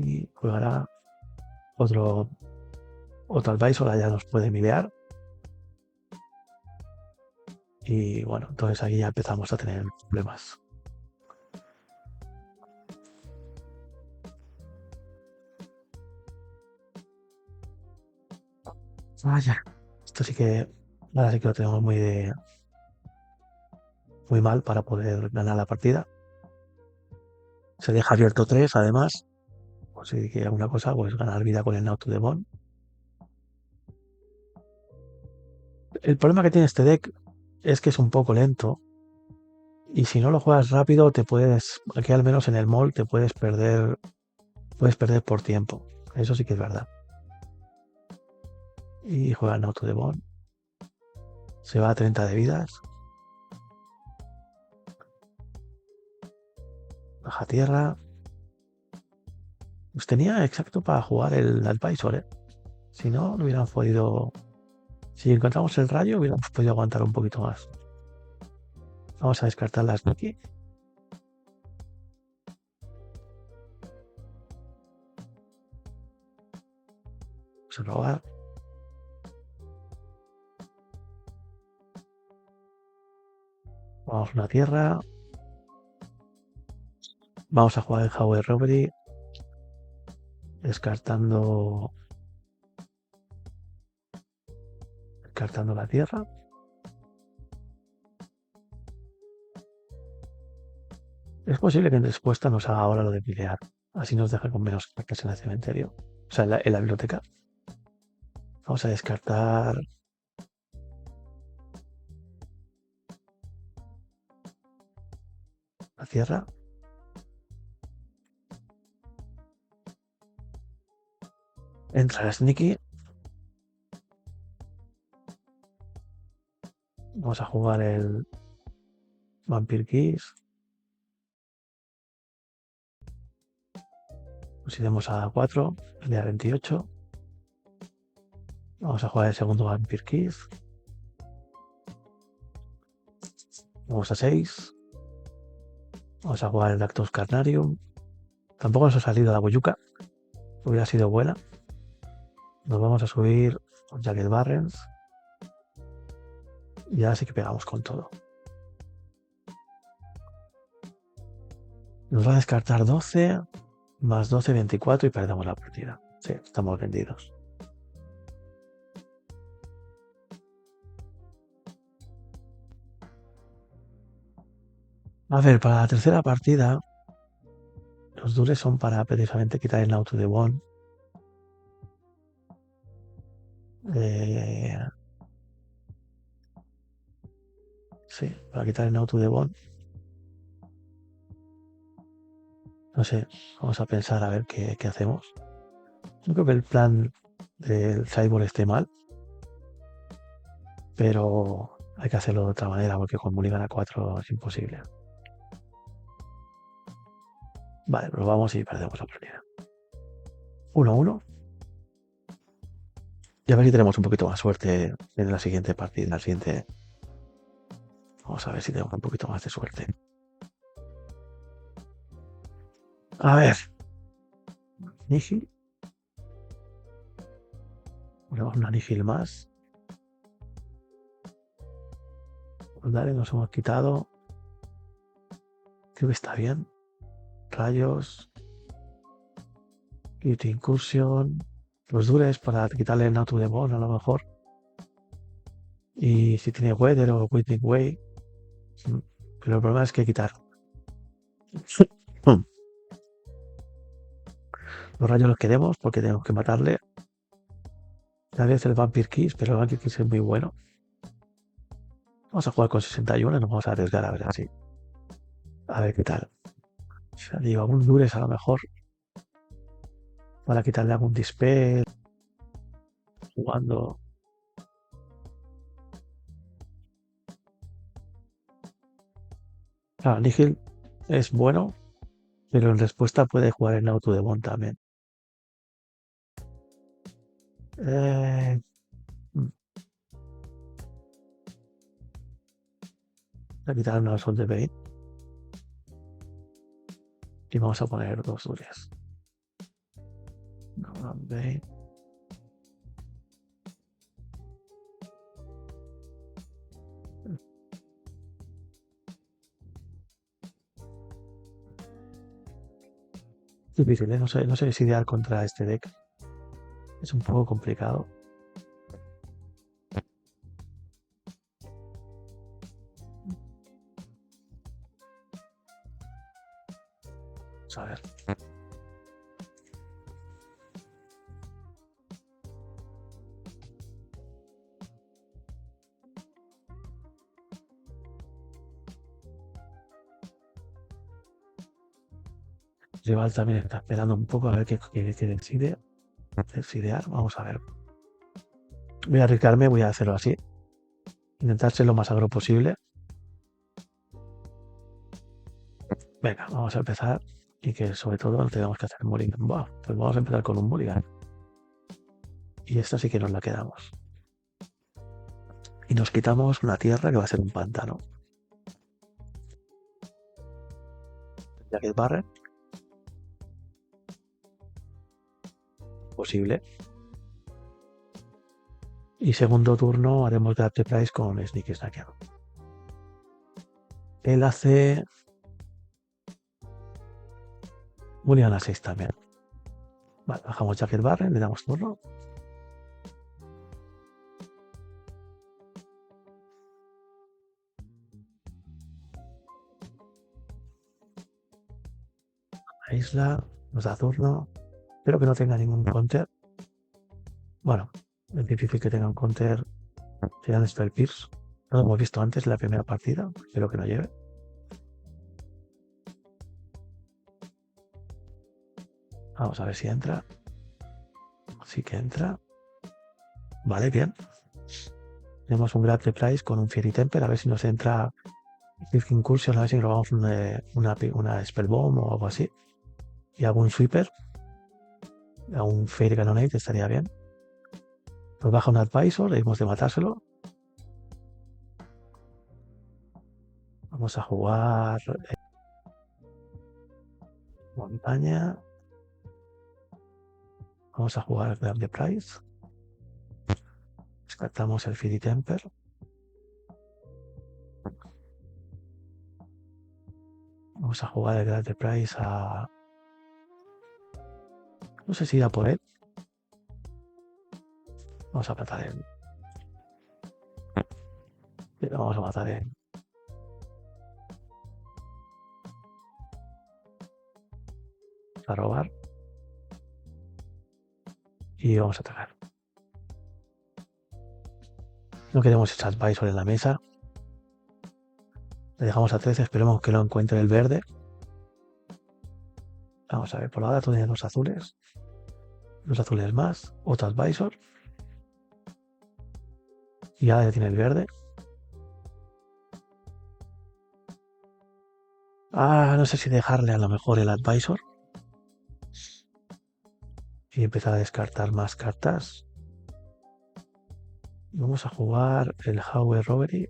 Y jugará otro advisor, ya nos puede milear. Y bueno, entonces aquí ya empezamos a tener problemas. Vaya, esto sí que ahora sí que lo tenemos muy mal para poder ganar la partida. Se deja abierto 3, además. Pues si quiere alguna cosa, pues ganar vida con el Nautu de Bon. El problema que tiene este deck es que es un poco lento. Y si no lo juegas rápido, aquí al menos en el mall, te puedes perder por tiempo. Eso sí que es verdad. Y juega el Nautu de Bon. Se va a 30 de vidas. Baja tierra. Pues tenía exacto para jugar el Advisor, ¿eh? Si no, no hubiéramos podido... Si encontramos el rayo, hubiéramos podido aguantar un poquito más. Vamos a descartar las Niki. Vamos a robar. Vamos a una tierra. Vamos a jugar el Highway Robbery. Descartando la tierra. Es posible que en respuesta nos haga ahora lo de pilear. Así nos deja con menos cartas en el cementerio. O sea, en la biblioteca. Vamos a descartar la tierra. Entra la Sneaky. Vamos a jugar el Vampire Keys. Nos iremos a 4, el día 28. Vamos a jugar el segundo Vampire Keys. Vamos a 6. Vamos a jugar el Lactos Carnarium. Tampoco nos ha salido la Boyuca. Hubiera sido buena. Nos vamos a subir con Jacket Barrens. Y ahora sí que pegamos con todo. Nos va a descartar 12, más 12, 24 y perdemos la partida. Sí, estamos vendidos. A ver, para la tercera partida, los dures son para precisamente quitar el auto de One. Sí, para quitar el auto de One. No sé, vamos a pensar a ver qué hacemos. No creo que el plan del Cyborg esté mal, pero hay que hacerlo de otra manera porque con Mulligan a 4 es imposible. Vale, pues vamos y perdemos la partida. 1-1. Y a ver si tenemos un poquito más suerte en la siguiente partida. La siguiente. Vamos a ver si tenemos un poquito más de suerte. A ver. Nihil. Ponemos una Nihil más. Dale, nos hemos quitado. Creo que está bien. Rayos. Beauty Incursion. Los dures para quitarle el Nautu de Bon a lo mejor. Y si tiene Weather o Witting Way. Pero el problema es que quitar. Los rayos los queremos porque tenemos que matarle. Tal vez el Vampire Keys, pero el Vampire Keys es muy bueno. Vamos a jugar con 61 y nos vamos a arriesgar a ver así. A ver qué tal. O sea, digo, algún dures a lo mejor. Para quitarle algún dispel. Jugando. Claro, Nihil es bueno, pero en respuesta puede jugar en Auto de Bon también. Voy a quitar una Sol de Bane. Y vamos a poner 2 dures. Bane. Difícil, ¿eh? No sé si idear contra este deck. Es un poco complicado. Vamos a ver. Rival también está esperando un poco a ver qué decide. Decidear, vamos a ver. Voy a arriesgarme, voy a hacerlo así. Intentar ser lo más agro posible. Venga, vamos a empezar. y que sobre todo no tengamos que hacer mulligan. Buah, pues vamos a empezar con un mulligan. Y esta sí que nos la quedamos. Y nos quitamos una tierra que va a ser un pantano. Jacket Barren. Posible. Y segundo turno haremos Grab the Price con Sneaky Snacker. Él hace mulligan a 6 también. Vale, bajamos Jacket Barren, le damos turno. La isla, nos da turno. Espero que no tenga ningún counter. Bueno, es difícil que tenga un counter. Sería de Spell Pierce. No lo hemos visto antes en la primera partida. Espero que no lleve. Vamos a ver si entra. Sí que entra. Vale, bien. Tenemos un Grab the Price con un Fairy Temper. A ver si nos entra Fifth Incursion. A ver si robamos una Spell Bomb o algo así. Y algún Sweeper. A un Fairy Cannonade estaría bien. Nos baja un Advisor. Debemos de matárselo. Vamos a jugar montaña. Vamos a jugar Grab the Price. Descartamos el Fairy Temper. Vamos a jugar el Grab the Price a... No sé si irá por él. Vamos a matar él. Vamos a matar él. A robar. Y vamos a atacar. No queremos ese Advisor en la mesa. Le dejamos a 13. Esperemos que lo encuentre el verde. Vamos a ver. Por ahora tiene los azules. Los azules más. Otro Advisor. Y ahora ya tiene el verde. No sé si dejarle a lo mejor el Advisor. Y empezar a descartar más cartas. Vamos a jugar el Howe Robbery.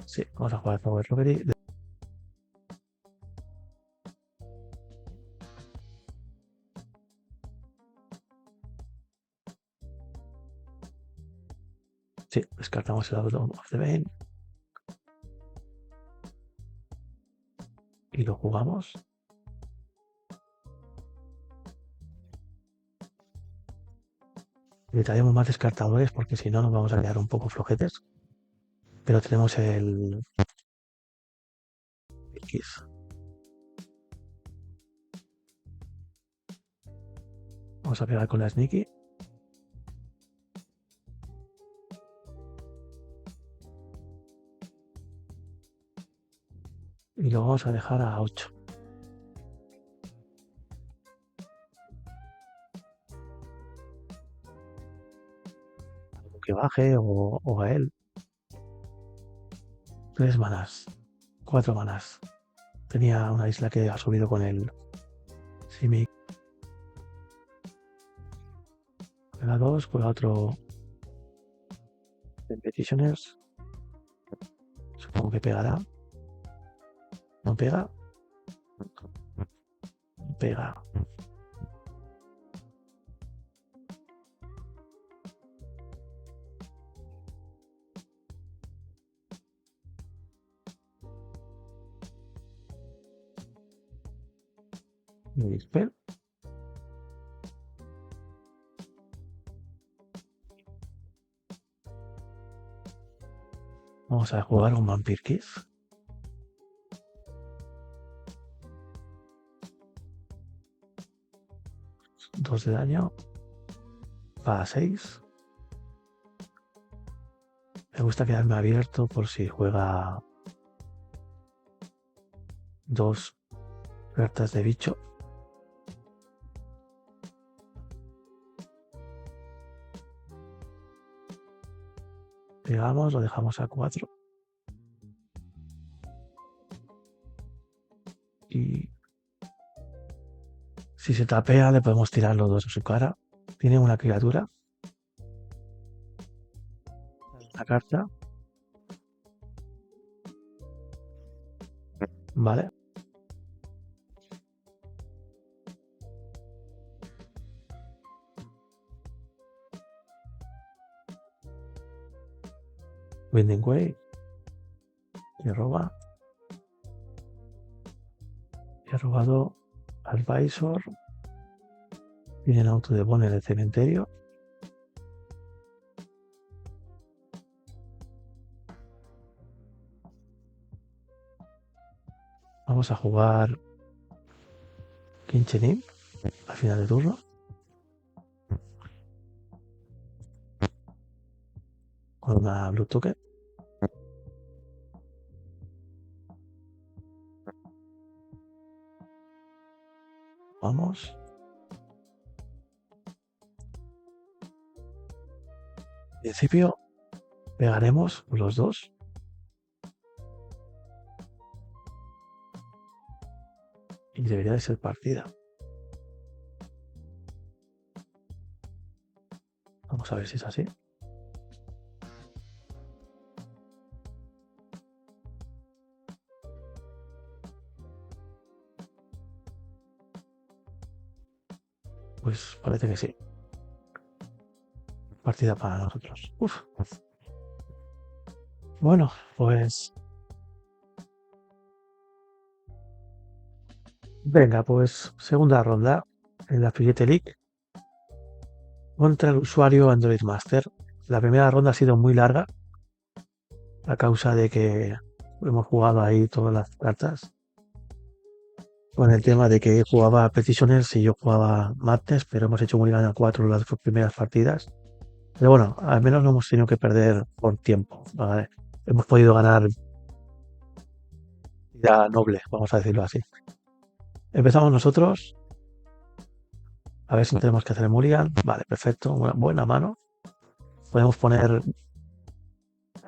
Sí, vamos a jugar el Howe Robbery. Sí, descartamos el Out of the Vein. Y lo jugamos. Necesitaremos más descartadores porque si no nos vamos a quedar un poco flojetes. Pero tenemos el X. Vamos a pegar con la Sneaky. Y lo vamos a dejar a 8. Que baje o a él. 3 manas. 4 manas. Tenía una isla que ha subido con el Simic. Pega 2, juega otro Petitioners. Supongo que pegará. No pega. Pega. Dispel. Vamos a jugar un Vampire Kiss. Dos de daño. Para 6. Me gusta quedarme abierto por si juega 2 cartas de bicho. Pegamos, lo dejamos a 4. Y si se tapea, le podemos tirar los dos a su cara. Tiene una criatura. La carta. Vale. Winding Way. Y roba. He robado Advisor. Tienen auto de Bone en el cementerio. Vamos a jugar Kinchenim al final de turno. Con una Blue Token. Vamos. En principio pegaremos los dos. Y debería de ser partida. Vamos a ver si es así. Pues parece que sí. Partida para nosotros. Uf. Bueno, pues... Venga, pues segunda ronda en la Affiliate League contra el usuario Android Master. La primera ronda ha sido muy larga a causa de que hemos jugado ahí todas las cartas. Con el tema de que jugaba Petitioners y yo jugaba Madness, pero hemos hecho mulligan a 4 las primeras partidas. Pero bueno, al menos no hemos tenido que perder por tiempo. ¿Vale? Hemos podido ganar ya noble, vamos a decirlo así. Empezamos nosotros. A ver si no tenemos que hacer el mulligan. Vale, perfecto. Una buena mano. Podemos poner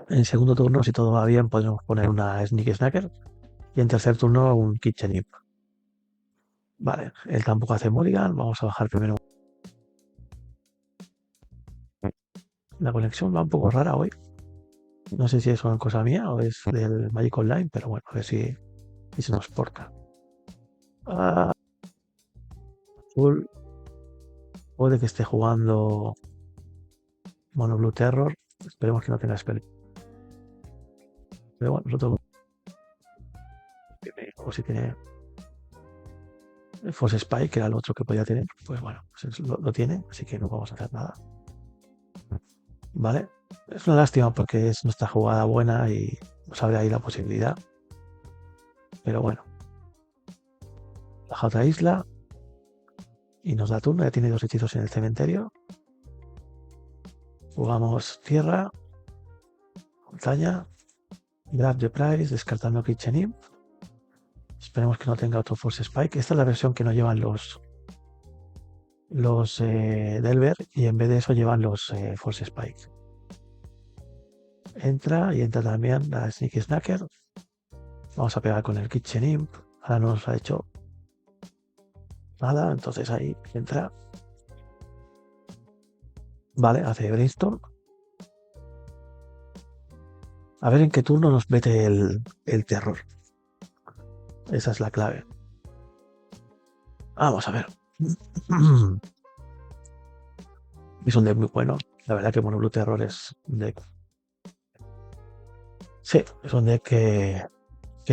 en segundo turno, si todo va bien, podemos poner una Sneak Snacker. Y en tercer turno un Kitchen Imp. Vale, él tampoco hace mulligan. Vamos a bajar primero. La conexión va un poco rara hoy. No sé si es una cosa mía o es del Magic Online, pero bueno, a ver si se nos porta. Azul. Puede que esté jugando Mono Blue Terror. Esperemos que no tenga spell. Pero bueno, nosotros... O si tiene... Force Spike, que era el otro que podía tener. Pues bueno, pues lo tiene, así que no vamos a hacer nada. Vale. Es una lástima porque es nuestra jugada buena y nos abre ahí la posibilidad. Pero bueno. Baja otra isla. Y nos da turno. Ya tiene 2 hechizos en el cementerio. Jugamos tierra. Montaña. Grab the prize. Descartando Kitchen Imp. Esperemos que no tenga otro Force Spike. Esta es la versión que no llevan los Delver. Y en vez de eso llevan los Force Spike. Entra y entra también la Sneak Snacker. Vamos a pegar con el Kitchen Imp. Ahora no nos ha hecho nada, entonces ahí entra. Vale, hace Brainstorm. A ver en qué turno nos mete el terror. Esa es la clave. Vamos a ver. Es un deck muy bueno. La verdad que Mono Blue Terror es un deck. Sí, es un deck que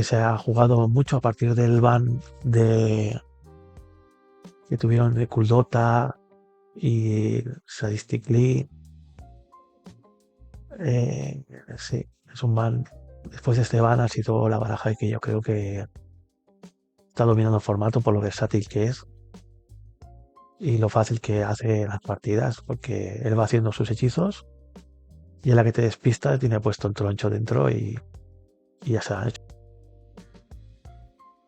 se ha jugado mucho a partir del ban que tuvieron de Kuldota y Sadistic Lee. Sí, es un ban. Después de este ban ha sido la baraja que yo creo que está dominando el formato por lo versátil que es y lo fácil que hace las partidas, porque él va haciendo sus hechizos y en la que te despista tiene puesto el troncho dentro y ya se ha hecho.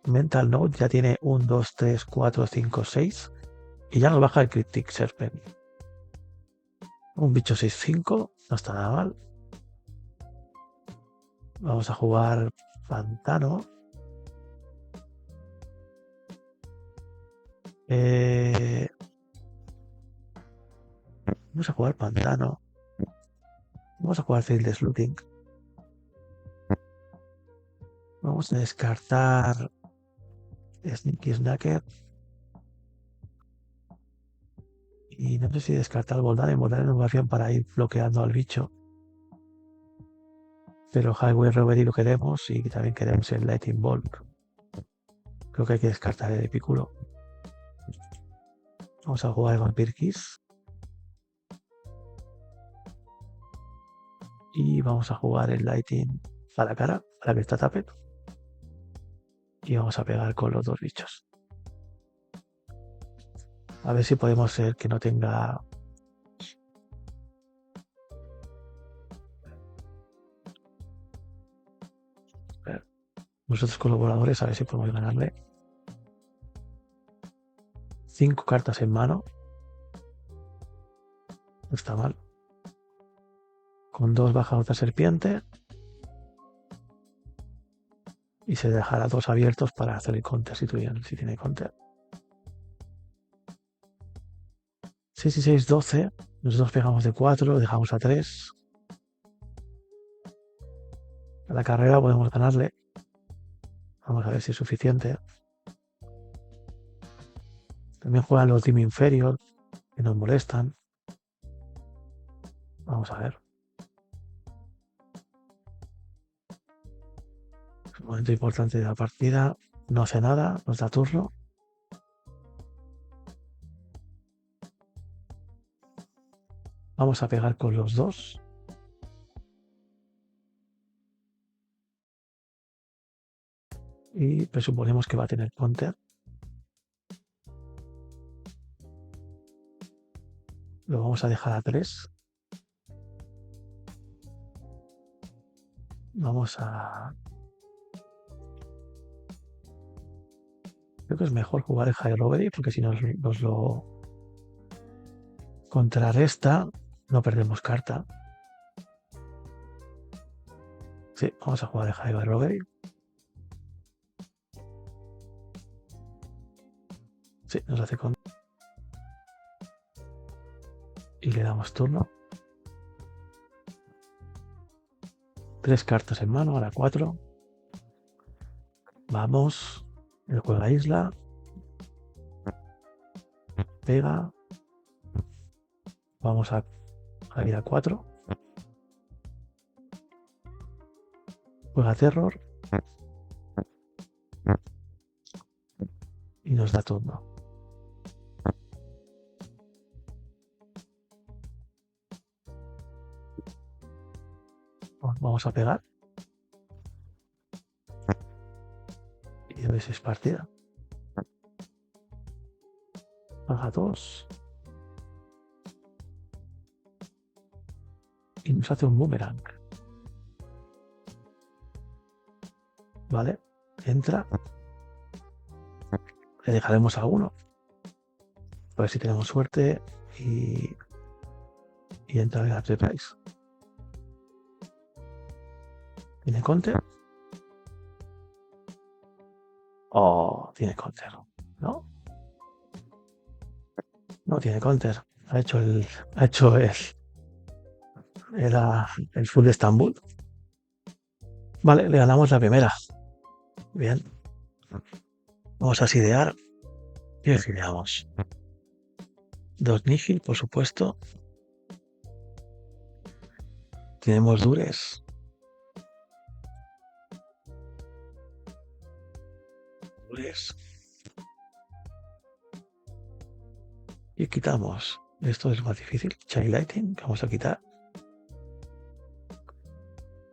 Mental Note ya tiene 1, 2, 3, 4, 5, 6 y ya nos baja el Cryptic Serpent. Un bicho 6-5, no está nada mal. Vamos a jugar Pantano. Vamos a jugar Pantano. Vamos a jugar Field Sluting. Vamos a descartar Sneaky Snacker. Y no sé si descartar Voldaren. Voldaren nos va bien para ir bloqueando al bicho. Pero Highway Robbery lo queremos y también queremos el Lightning Bolt. Creo que hay que descartar el Epicuro. Vamos a jugar Vampire Kiss. Y vamos a jugar el Lightning a la cara, a la que está Tapet. Y vamos a pegar con los dos bichos. A ver si podemos ser que no tenga... A ver, nosotros colaboradores, a ver si podemos ganarle. 5 cartas en mano. No está mal. Con 2 baja otra serpiente. Y se dejará 2 abiertos para hacer el counter si tiene counter. 6 y 6, 12. Nosotros pegamos de 4, dejamos a 3. A la carrera podemos ganarle. Vamos a ver si es suficiente. También juegan los Dim Inferior, que nos molestan. Vamos a ver. Es un momento importante de la partida. No hace nada, nos da turno. Vamos a pegar con los 2. Y presuponemos que va a tener counter. Lo vamos a dejar a 3. Vamos a... Creo que es mejor jugar el High Robbery porque si nos lo contrarresta, no perdemos carta. Sí, vamos a jugar el High Robbery. Sí, nos hace con... Y le damos turno. 3 cartas en mano, ahora 4. Vamos. Él juega isla. Pega. Vamos a ir a 4. Juega terror. Y nos da turno. Vamos a pegar. Y a veces es partida. Baja 2. Y nos hace un boomerang. Vale. Entra. Le dejaremos a 1. A ver si tenemos suerte. Y entra el Archer Price. ¿Tiene counter? Oh, tiene counter. ¿No? No tiene counter. Ha hecho el full de Estambul. Vale, le ganamos la primera. Bien. Vamos a sidear. Y sideamos. 2 Nihil, por supuesto. Tenemos Dures. Y quitamos. Esto es más difícil. Child Lighting, que vamos a quitar.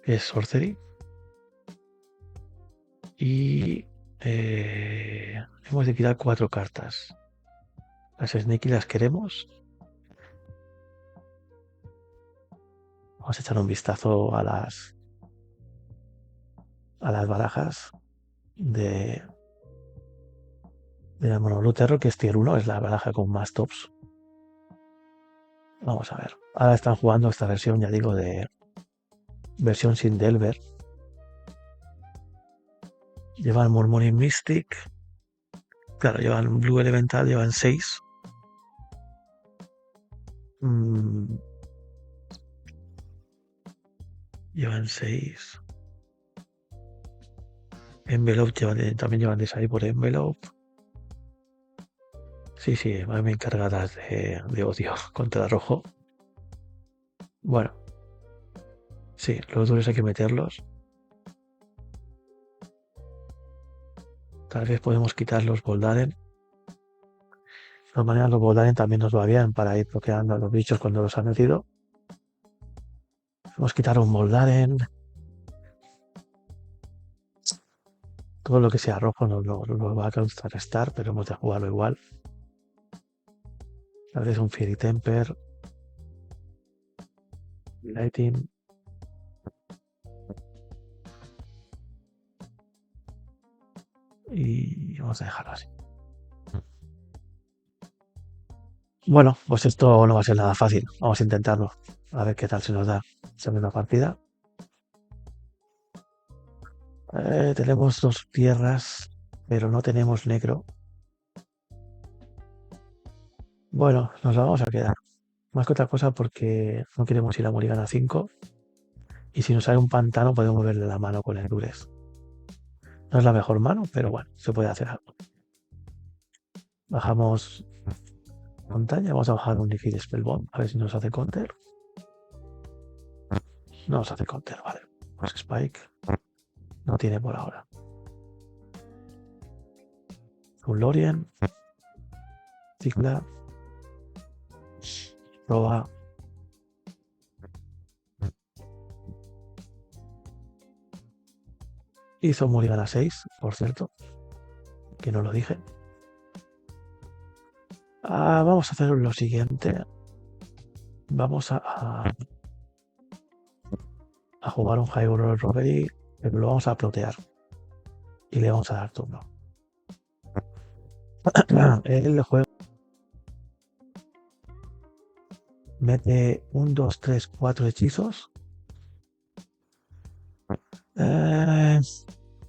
Es Sorcery. Y hemos de quitar 4 cartas. Las Snakey las queremos. Vamos a echar un vistazo a las barajas de la Mono Terror, que es tier 1, es la baraja con más tops. Vamos a ver. Ahora están jugando esta versión, ya digo, de versión sin Delver. Llevan Murmuring Mystic, Claro, llevan Blue Elemental, llevan 6. Llevan 6. Envelope también llevan Desire por Envelope. Sí, van bien cargadas de odio contra rojo. Bueno, sí, los duros hay que meterlos. Tal vez podemos quitar los Voldaren. De todas maneras, los Voldaren también nos va bien para ir bloqueando a los bichos cuando los han metido. Vamos a quitar un Voldaren. Todo lo que sea rojo nos lo va a contrarrestar, pero hemos de jugarlo igual. Tal vez un Fairy Temper. Lighting. Y vamos a dejarlo así. Bueno, pues esto no va a ser nada fácil. Vamos a intentarlo. A ver qué tal se nos da esta misma partida. Tenemos 2 tierras, pero no tenemos negro. Bueno, nos la vamos a quedar. Más que otra cosa porque no queremos ir a Morrigan a 5. Y si nos sale un pantano podemos verle la mano con el Dures. No es la mejor mano, pero bueno, se puede hacer algo. Bajamos montaña, vamos a bajar un Liquid Spellbomb, a ver si nos hace counter. No nos hace counter, vale. Pues Spike no tiene por ahora. Un Lorien. Cicla. Proba. Hizo Morrigan a 6, por cierto. Que no lo dije. Vamos a hacer lo siguiente. Vamos a jugar un High Roll Robbery, pero lo vamos a plotear. Y le vamos a dar turno. El juego mete 1, 2, 3, 4 hechizos.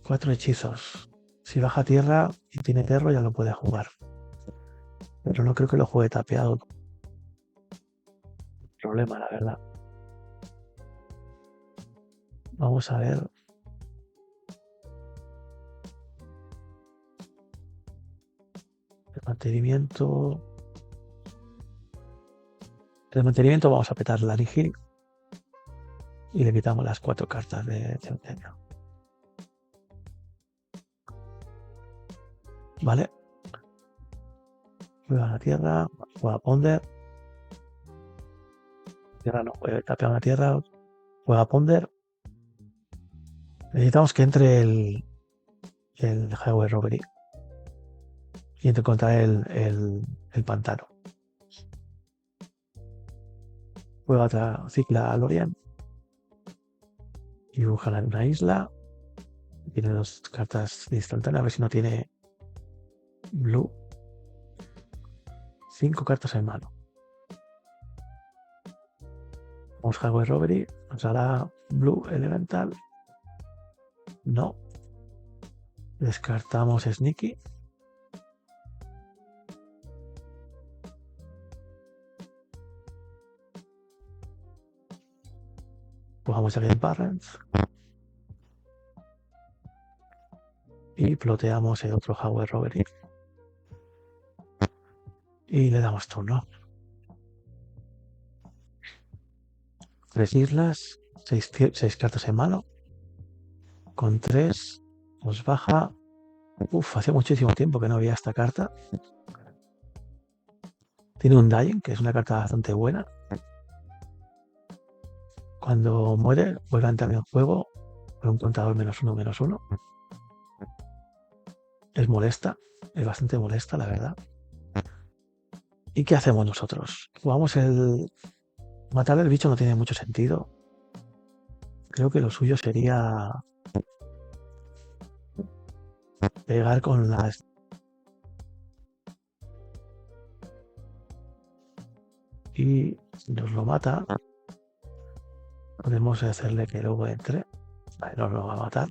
4 hechizos. Si baja tierra y tiene terro ya lo puede jugar. Pero no creo que lo juegue tapeado. Problema, la verdad. Vamos a ver. El mantenimiento. El mantenimiento vamos a petar la Nihil. Y le quitamos las 4 cartas de cementerio. Vale. Juega la tierra. Juega Ponder. Tierra no juega. Tapea una tierra. Juega Ponder. Necesitamos que entre el Highway Robbery. Y entre contra el pantano. Juega otra cicla a Lorien. Y busca en una isla. Tiene 2 cartas de instantánea. A ver si no tiene blue. 5 cartas en mano. Vamos a Highway Robbery. Nos hará blue elemental. No. Descartamos Sneaky. Jugamos aquí en Parents. Y ploteamos el otro Highway Robbery. Y le damos turno. 3 islas. 6 cartas en mano. Con 3 nos baja. Hace muchísimo tiempo que no veía esta carta. Tiene un Dying, que es una carta bastante buena. Cuando muere, vuelve a entrar en juego con un contador -1/-1. Es molesta, es bastante molesta, la verdad. ¿Y qué hacemos nosotros? Jugamos el... Matar al bicho no tiene mucho sentido. Creo que lo suyo sería pegar con las... Y si nos lo mata, podemos hacerle que luego entre. Vale, no lo va a matar.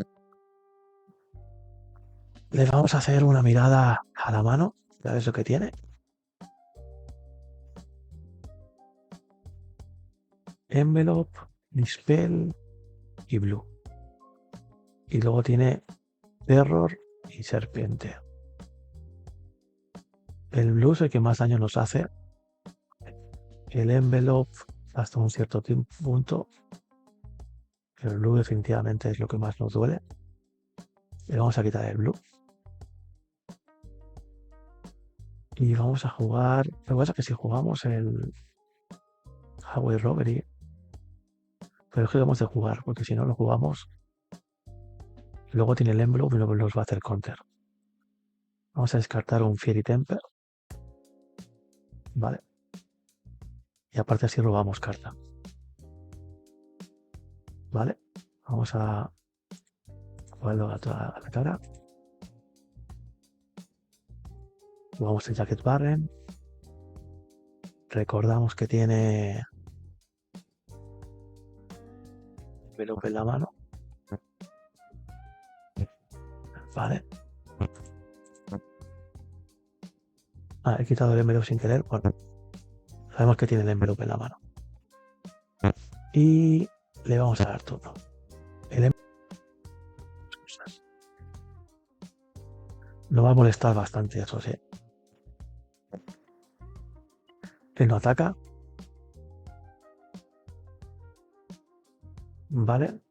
Le vamos a hacer una mirada a la mano, a ver lo que tiene. Envelope, Dispel y Blue. Y luego tiene Terror y Serpiente. El Blue es el que más daño nos hace. El Envelope hasta un cierto punto. El Blue definitivamente es lo que más nos duele. Le vamos a quitar el Blue. Y vamos a jugar... Lo que pasa es que si jugamos el Highway Robbery... Pero es que vamos a jugar, porque si no lo jugamos... Luego tiene el Envelope y luego nos va a hacer counter. Vamos a descartar un Fairy Temper. Vale. Y aparte así robamos carta. Vale. Vamos a jugarlo a la cara. Jugamos el Jacket Barren. Recordamos que tiene envelope en la mano. Vale. Ah, he quitado el envelope sin querer. Bueno, sabemos que tiene el envelope en la mano. Y le vamos a dar turno. El envelope nos va a molestar bastante, eso sí. Él no ataca. Vale.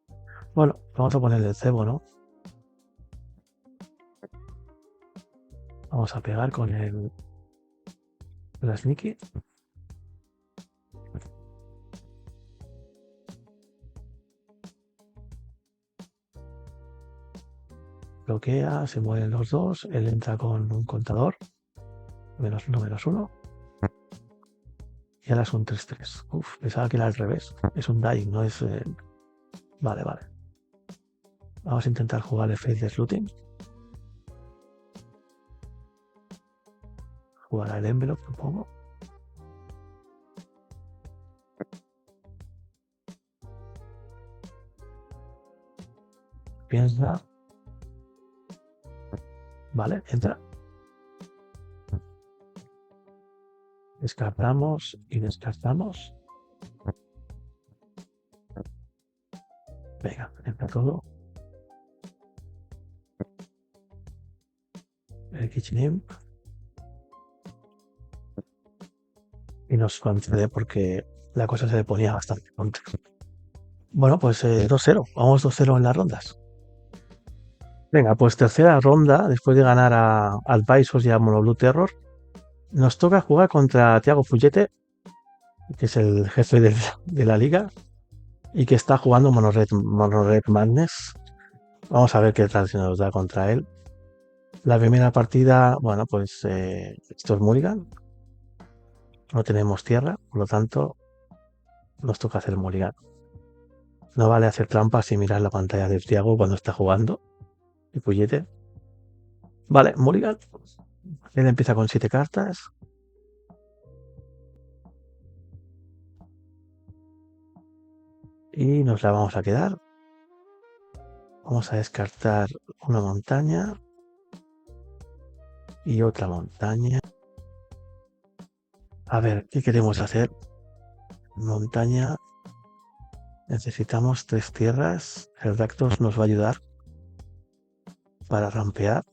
Bueno, vamos a ponerle el cebo, ¿no? Vamos a pegar con la Sneaky. Bloquea, se mueven los dos. Él entra con un contador. -1, -1. Y ahora es un 3-3. Uf, pensaba que era al revés. Es un dying, no es... Vale, vale. Vamos a intentar jugar el Faithless Looting. Jugar al Envelope, supongo. Piensa. Vale, entra. Descartamos y descartamos. Venga, entra todo. El Kitchen Imp. Y nos concede porque la cosa se le ponía bastante contra. Bueno, pues 2-0. Vamos 2-0 en las rondas. Venga, pues tercera ronda, después de ganar a Advisors y a Monoblue Terror, nos toca jugar contra Thiago Fullete, que es el jefe de la liga, y que está jugando Mono Red Madness. Vamos a ver qué tal se nos da contra él. La primera partida, bueno, pues esto es Mulligan. No tenemos tierra, por lo tanto, nos toca hacer Mulligan. No vale hacer trampas y mirar la pantalla de Thiago cuando está jugando. Y Fullete. Vale, Mulligan. Él empieza con 7 cartas. Y nos la vamos a quedar. Vamos a descartar una montaña. Y otra montaña. A ver, ¿qué queremos hacer? Montaña. Necesitamos 3 tierras. El Rakdos nos va a ayudar para rampear.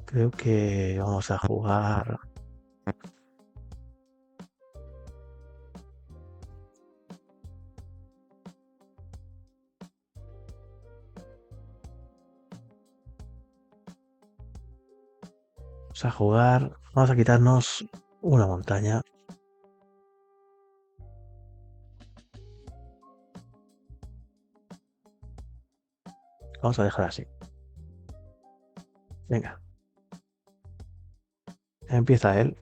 Creo que vamos a jugar... Vamos a quitarnos una montaña. Vamos a dejar así. Venga. Empieza él.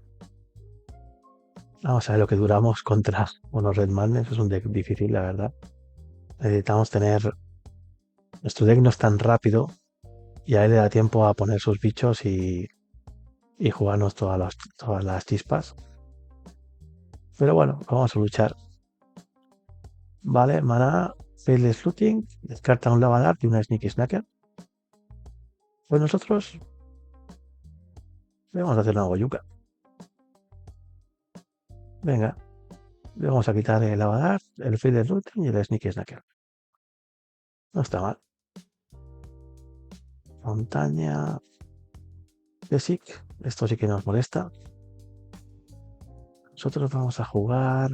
Vamos a ver lo que duramos contra unos Red Madness. Es un deck difícil, la verdad. Necesitamos tener... Nuestro deck no es tan rápido y a él le da tiempo a poner sus bichos y jugarnos todas las chispas. Pero bueno, vamos a luchar. Vale, maná, Faithless Looting, descarta un Lava Dart y una Sneaky Snacker. Pues nosotros le vamos a hacer una boyuca. Venga, le vamos a quitar el Avadar, el Feeder Routing y el Sneaky Snacker. No está mal. Montaña. Basic. Esto sí que nos molesta. Nosotros vamos a jugar.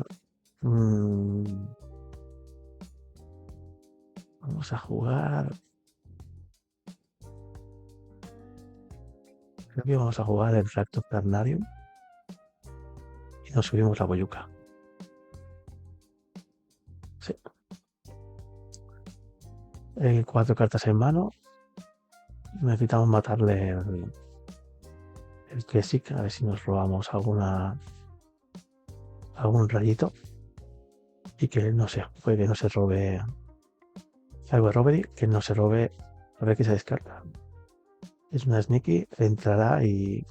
Vamos a jugar. Creo que vamos a jugar el Fracto Carnarium. Y nos subimos la boyuca. Sí. 4 cartas en mano. Necesitamos matarle el Kesik. A ver si nos robamos algún rayito. Y que no sé, puede que no se robe algo de Robbery, que no se robe. A ver qué se descarta. Es una Sneaky, entrará y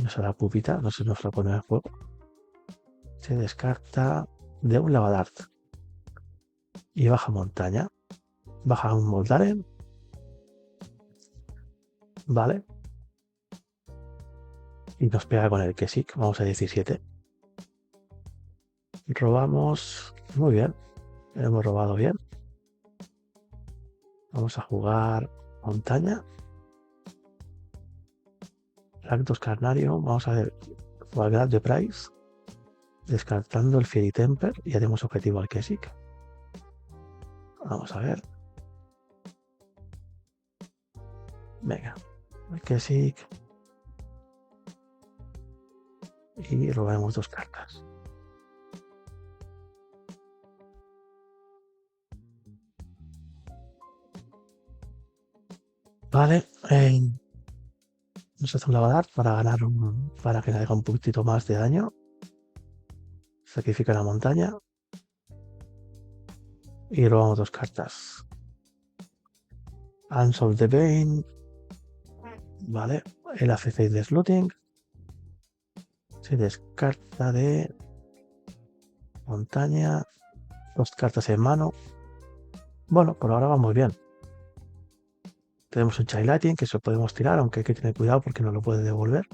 nos hará pupita, no se nos la pone en el juego. Se descarta de un Lavadart y baja montaña. Baja un Moldaren. Vale. Y nos pega con el Kesik. Vamos a 17. Robamos. Muy bien. Hemos robado bien. Vamos a jugar montaña. Rakdos Carnarium. Vamos a ver. Jugar Grab de Price. Descartando el Fairy Temper. Y haremos objetivo al Kesik. Vamos a ver. Venga. El Kesik. Y robaremos 2 cartas. Vale. Nos hace un Lavadart para ganar para que haga un poquitito más de daño. Sacrifica la montaña. Y robamos 2 cartas. Unsolved the Bane. Vale. El ACC de Slooting. Se descarta de montaña. 2 cartas en mano. Bueno, por ahora vamos bien. Tenemos un Chaylatin que se lo podemos tirar, aunque hay que tener cuidado porque no lo puede devolver.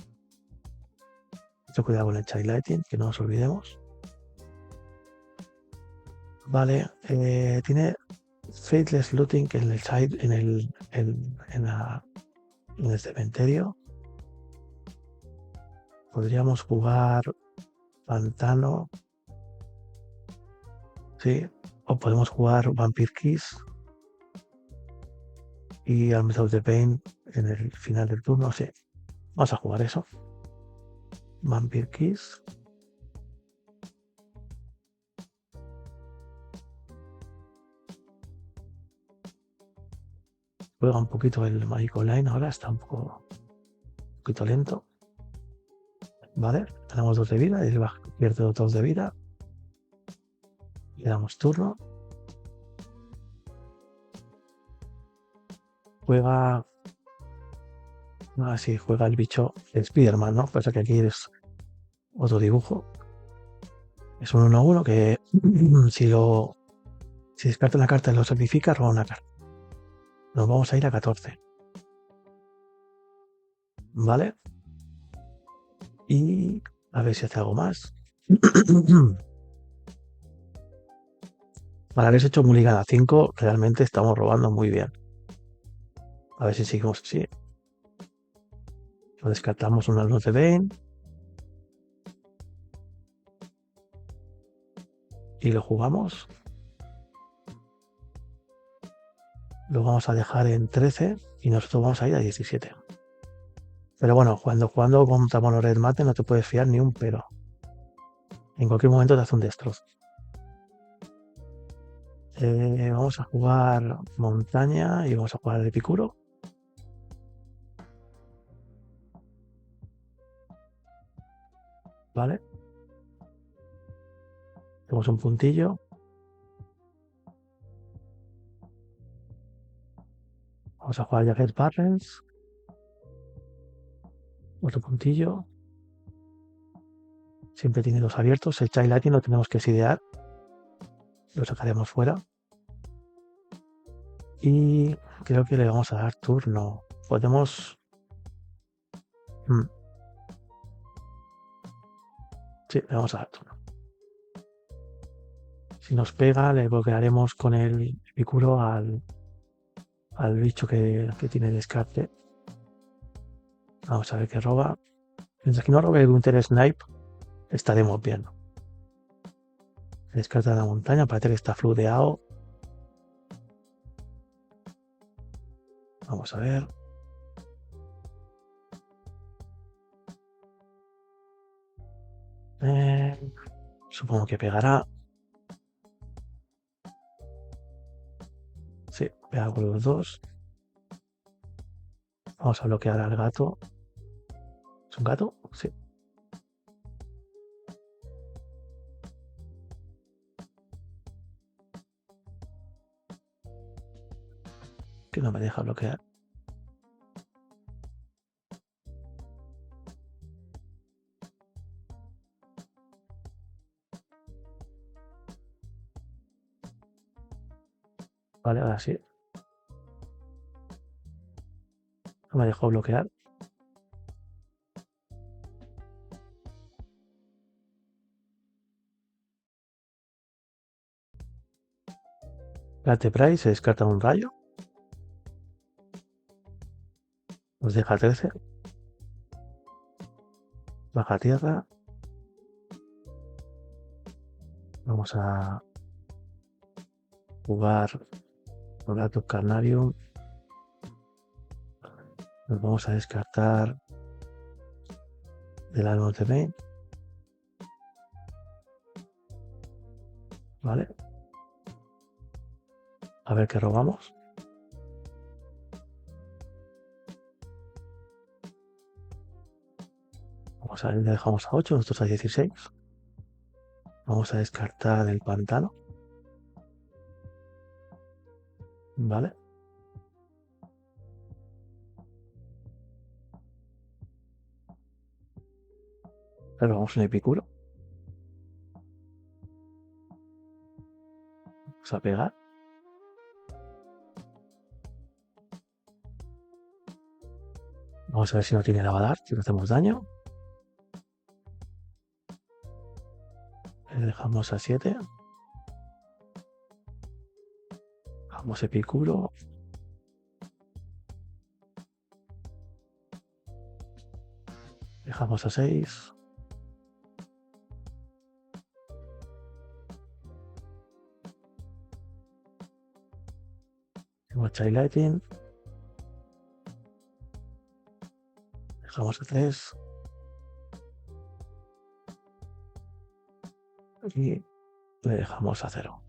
Mucho cuidado con el Chaylatin, que no nos olvidemos. Vale, tiene Faithless Looting en el side, en el cementerio. Podríamos jugar Pantano. Sí, o podemos jugar Vampire Kiss y Arms of the Pain en el final del turno. Sí, vamos a jugar eso. Vampire Kiss. Juega un poquito el Magic Online ahora, está un poquito lento. Vale, tenemos 2 de vida, y pierde 2 de vida. Le damos turno. Juega. Ah, sí, juega el bicho de Spider-Man, ¿no? Pasa que aquí es otro dibujo. Es un 1-1 que si descarta una carta y lo sacrifica, roba una carta. Nos vamos a ir a 14. ¿Vale? Y a ver si hace algo más. Para haberse hecho Mulligan a 5, realmente estamos robando muy bien. A ver si seguimos así. Lo descartamos una luz de Bane. Y lo jugamos. Lo vamos a dejar en 13 y nosotros vamos a ir a 17. Pero bueno, jugando contra Monored Mate no te puedes fiar ni un pelo. En cualquier momento te hace un destrozo. Vamos a jugar montaña y vamos a jugar el Epicuro. Vale. Tenemos un puntillo. Vamos a jugar Jagged Barrens. Otro puntillo. Siempre tiene 2 abiertos. El Chaylatin lo tenemos que sidear. Lo sacaremos fuera. Y creo que le vamos a dar turno. Podemos... Sí, le vamos a dar turno. Si nos pega, le bloquearemos con el Epicuro al bicho que tiene descarte. Vamos a ver qué roba. Mientras que no robe el Winter Snipe, estaremos bien. Descarta la montaña, parece que está fludeado. Vamos a ver. Supongo que pegará. Sí, pega con los dos. Vamos a bloquear al gato. ¿Es un gato? Sí. Que no me deja bloquear. Vale, ahora sí. No me dejó bloquear. Late Price se descarta un rayo. Nos deja 13. Baja tierra. Vamos a jugar Oratus Carnarium. Nos vamos a descartar del Almond Main. Vale. A ver qué robamos. Vamos a ver, le dejamos a 8, nosotros a 16. Vamos a descartar el pantano. Vale. Pero vamos un Epicuro. Vamos a pegar. Vamos a ver si no tiene lavadar, si no hacemos daño. Le dejamos a 7. Vamos Epicuro. Dejamos a 6. Tenemos Chaylighting. Dejamos a 3. Y le dejamos a 0.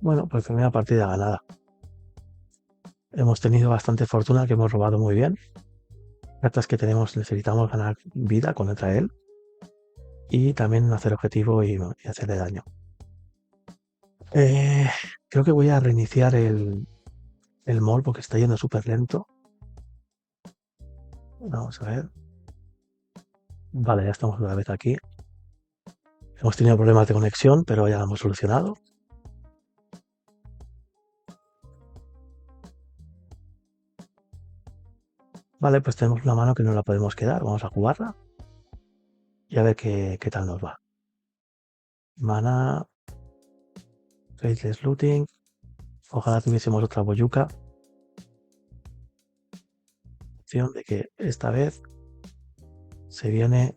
Bueno, pues primera partida ganada. Hemos tenido bastante fortuna, que hemos robado muy bien. Cartas que tenemos, necesitamos ganar vida contra él. Y también hacer objetivo y hacerle daño. Creo que voy a reiniciar el mall porque está yendo súper lento. Vamos a ver. Vale, ya estamos otra vez aquí. Hemos tenido problemas de conexión, pero ya lo hemos solucionado. Vale, pues tenemos una mano que no la podemos quedar. Vamos a jugarla. Y a ver qué tal nos va. Mana. Faithless Looting. Ojalá tuviésemos otra boyuca. Opción de que esta vez se viene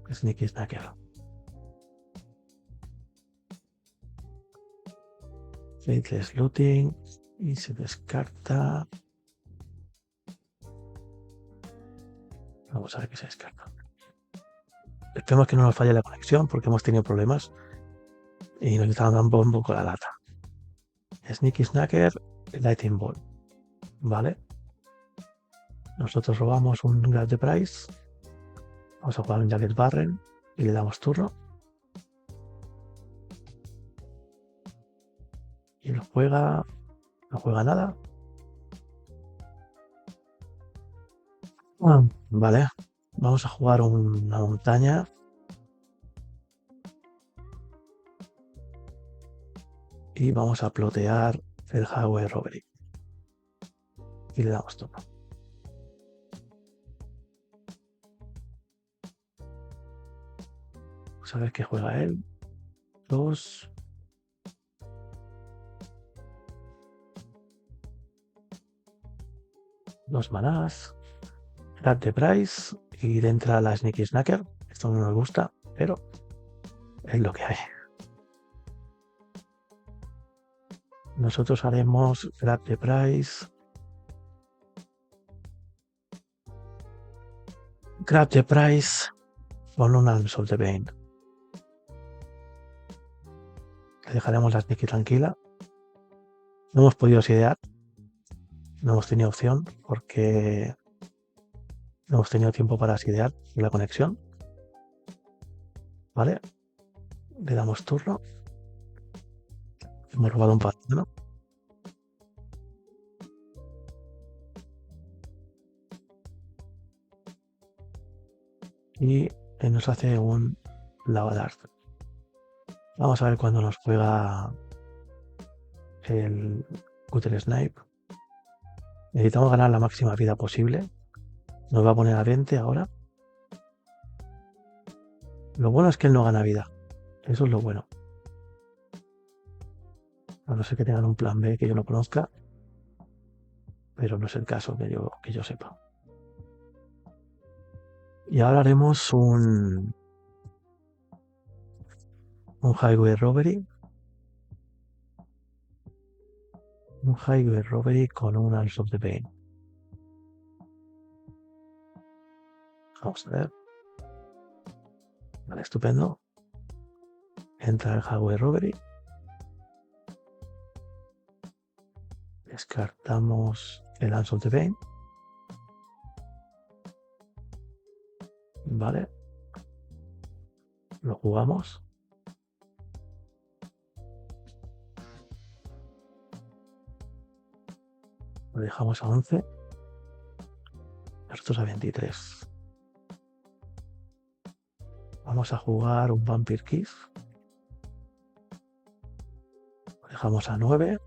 Sneaky Snacker. Faithless Looting. Y se descarta. Vamos a ver qué se descarta. Esperemos que no nos falle la conexión porque hemos tenido problemas y nos estaban dando un poco la lata. Sneaky Snacker, Lightning Ball. Vale. Nosotros robamos un Grab de Price. Vamos a jugar un Jacket Barren y le damos turno. Y lo juega. No juega nada. Vale. Vamos a jugar una montaña. y vamos a plotear el Highway Robbery. Y le damos turno. Vamos a ver qué juega él. 2. Dos manás. Grab the Price. Y le entra la Sneaky Snacker. Esto no nos gusta, pero es lo que hay. Nosotros haremos Grab the Price. Grab the Price con un Unsolved the Bane. Le dejaremos la Sneaky tranquila. No hemos podido sidear. No hemos tenido opción porque no hemos tenido tiempo para sidear la conexión. Vale. Le damos turno. Hemos robado un pantano. Y nos hace un Lavadart. Vamos a ver cuándo nos juega el Gutter Snipe. Necesitamos ganar la máxima vida posible. Nos va a poner a 20 ahora. Lo bueno es que él no gana vida. Eso es lo bueno. A no ser que tengan un plan B que yo no conozca. Pero no es el caso que yo sepa. Y ahora haremos un Highway Robbery. Un Highway Robbery con un Unsolved the Bane. Vamos a ver. Vale, estupendo. Entra el Highway Robbery. Descartamos el Unsolved the Bane. Vale. Lo jugamos. Lo dejamos a 11. Nosotros a 23. Vamos a jugar un Vampire Kiss. Lo dejamos a 9.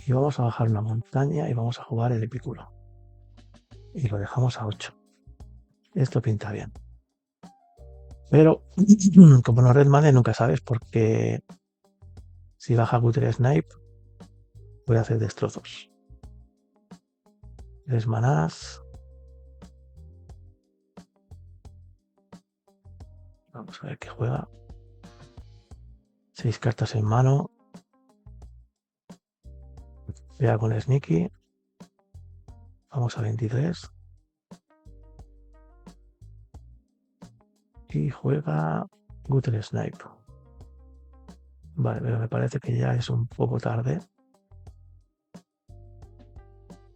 Y vamos a bajar una montaña y vamos a jugar el Epicuro. Y lo dejamos a 8. Esto pinta bien. Pero, como no Red Money, nunca sabes porque si baja Gutter Snipe, voy a hacer destrozos. 3 manás. Vamos a ver qué juega. 6 cartas en mano. Vea con Sneaky. Vamos a 23. Y juega Gutter Snipe. Vale, pero me parece que ya es un poco tarde.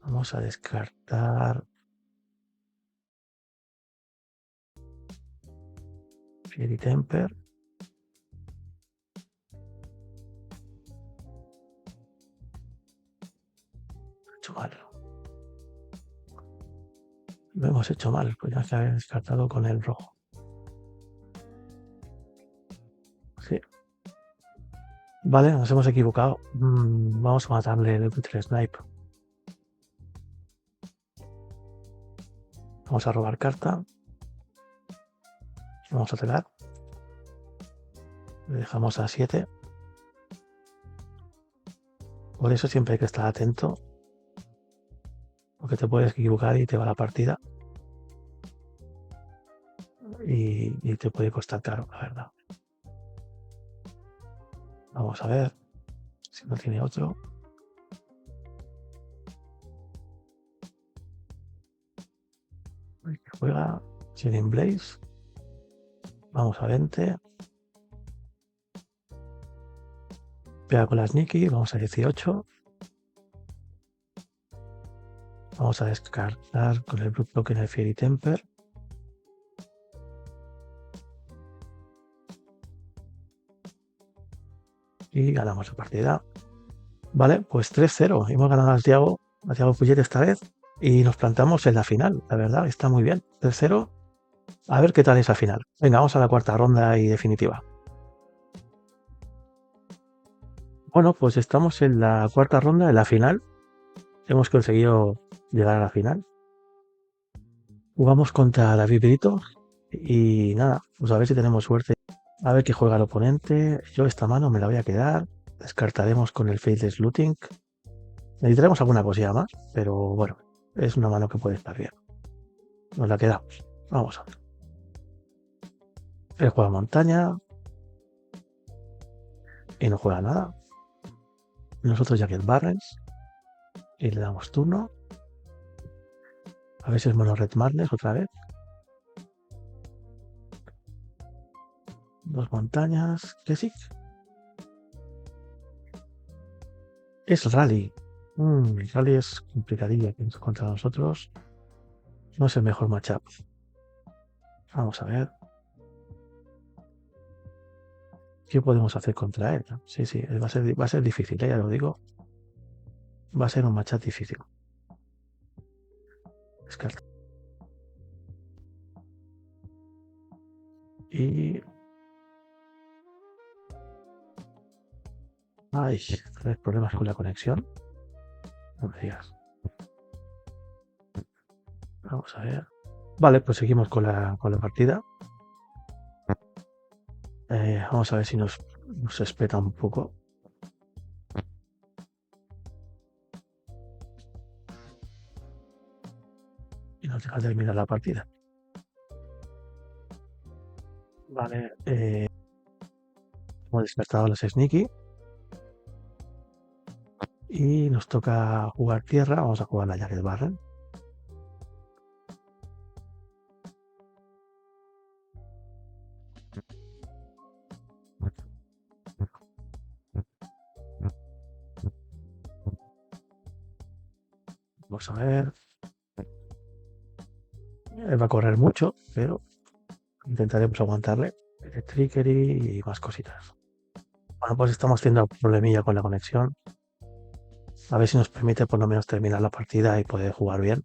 Vamos a descartar Fiery Temper. Hecho mal. Lo hemos hecho mal, pues ya se había descartado con el rojo. Sí. Vale, nos hemos equivocado. Vamos a matarle el Gutter Snipe. Vamos a robar carta. Vamos a cegar. Le dejamos a 7. Por eso siempre hay que estar atento. Porque te puedes equivocar y te va la partida. Y te puede costar caro, la verdad. Vamos a ver si no tiene otro. Juega Chilling Blaze. Vamos a 20. Pega con la Sneaky. Vamos a 18. Vamos a descartar con el Blue Token el Fiery Temper. Y ganamos la partida. Vale, pues 3-0. Hemos ganado a Thiago Puget esta vez. Y nos plantamos en la final. La verdad, está muy bien. 3-0. A ver qué tal esa final. Venga, vamos a la cuarta ronda y definitiva. Bueno, pues estamos en la cuarta ronda, en la final. Hemos conseguido llegar a la final. Jugamos contra David Brito y nada, pues a ver si tenemos suerte. A ver qué juega el oponente. Yo esta mano me la voy a quedar. Descartaremos con el Faithless Looting. Necesitaremos alguna cosilla más, pero bueno, es una mano que puede estar bien. Nos la quedamos. Vamos a ver. Él juega montaña y no juega nada. Nosotros Jacket Barrens y le damos turno. A ver si es mono Red Madness otra vez. Dos montañas. ¿Qué sí? Es Rally. Rally es complicadilla contra nosotros. No es el mejor matchup. Vamos a ver. ¿Qué podemos hacer contra él? Sí, va a ser difícil, ya lo digo. Va a ser un matchup difícil. Descarta. Y... Ay, problemas con la conexión. No me digas. Vamos a ver. Vale, pues seguimos con la partida. Vamos a ver si nos espeta un poco. Y nos deja terminar la partida. Vale, hemos despertado a los Sneaky. Y nos toca jugar tierra. Vamos a jugar la Jacket Barren. Vamos a ver. Él va a correr mucho, pero intentaremos aguantarle. Trickery y más cositas. Bueno, pues estamos teniendo problemilla con la conexión. A ver si nos permite por lo menos terminar la partida y poder jugar bien.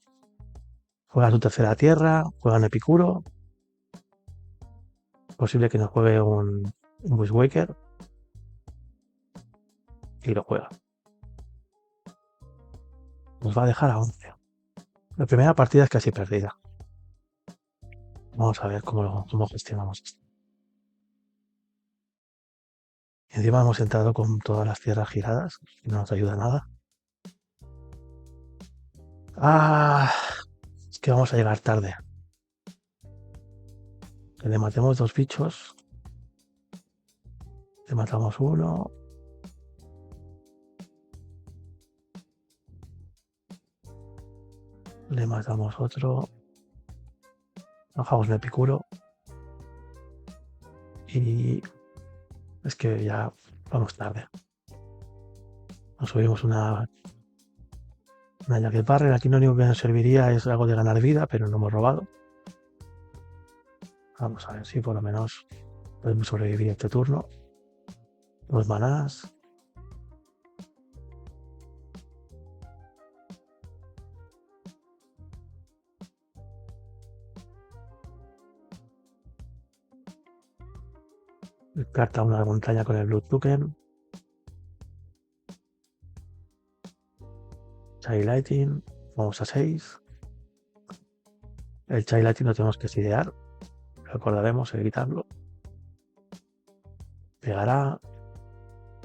Juega su tercera tierra, juega un Epicuro. Posible que nos juegue un Wishwaker. Y lo juega. Nos va a dejar a 11. La primera partida es casi perdida. Vamos a ver cómo gestionamos esto. Y encima hemos entrado con todas las tierras giradas y no nos ayuda nada. Es que vamos a llegar tarde. Que le matemos dos bichos. Le matamos uno. Le matamos otro. Bajamos el Epicuro. Y es que ya vamos tarde. Nos subimos una Jacket Barren. Aquí lo único que nos serviría es algo de ganar vida, pero no hemos robado. Vamos a ver si por lo menos podemos sobrevivir este turno. Dos manás. Carta una montaña con el Blood Token. Chai-Lighting. Vamos a 6. El Chai-Lighting lo tenemos que sidear. Recordaremos evitarlo. Pegará.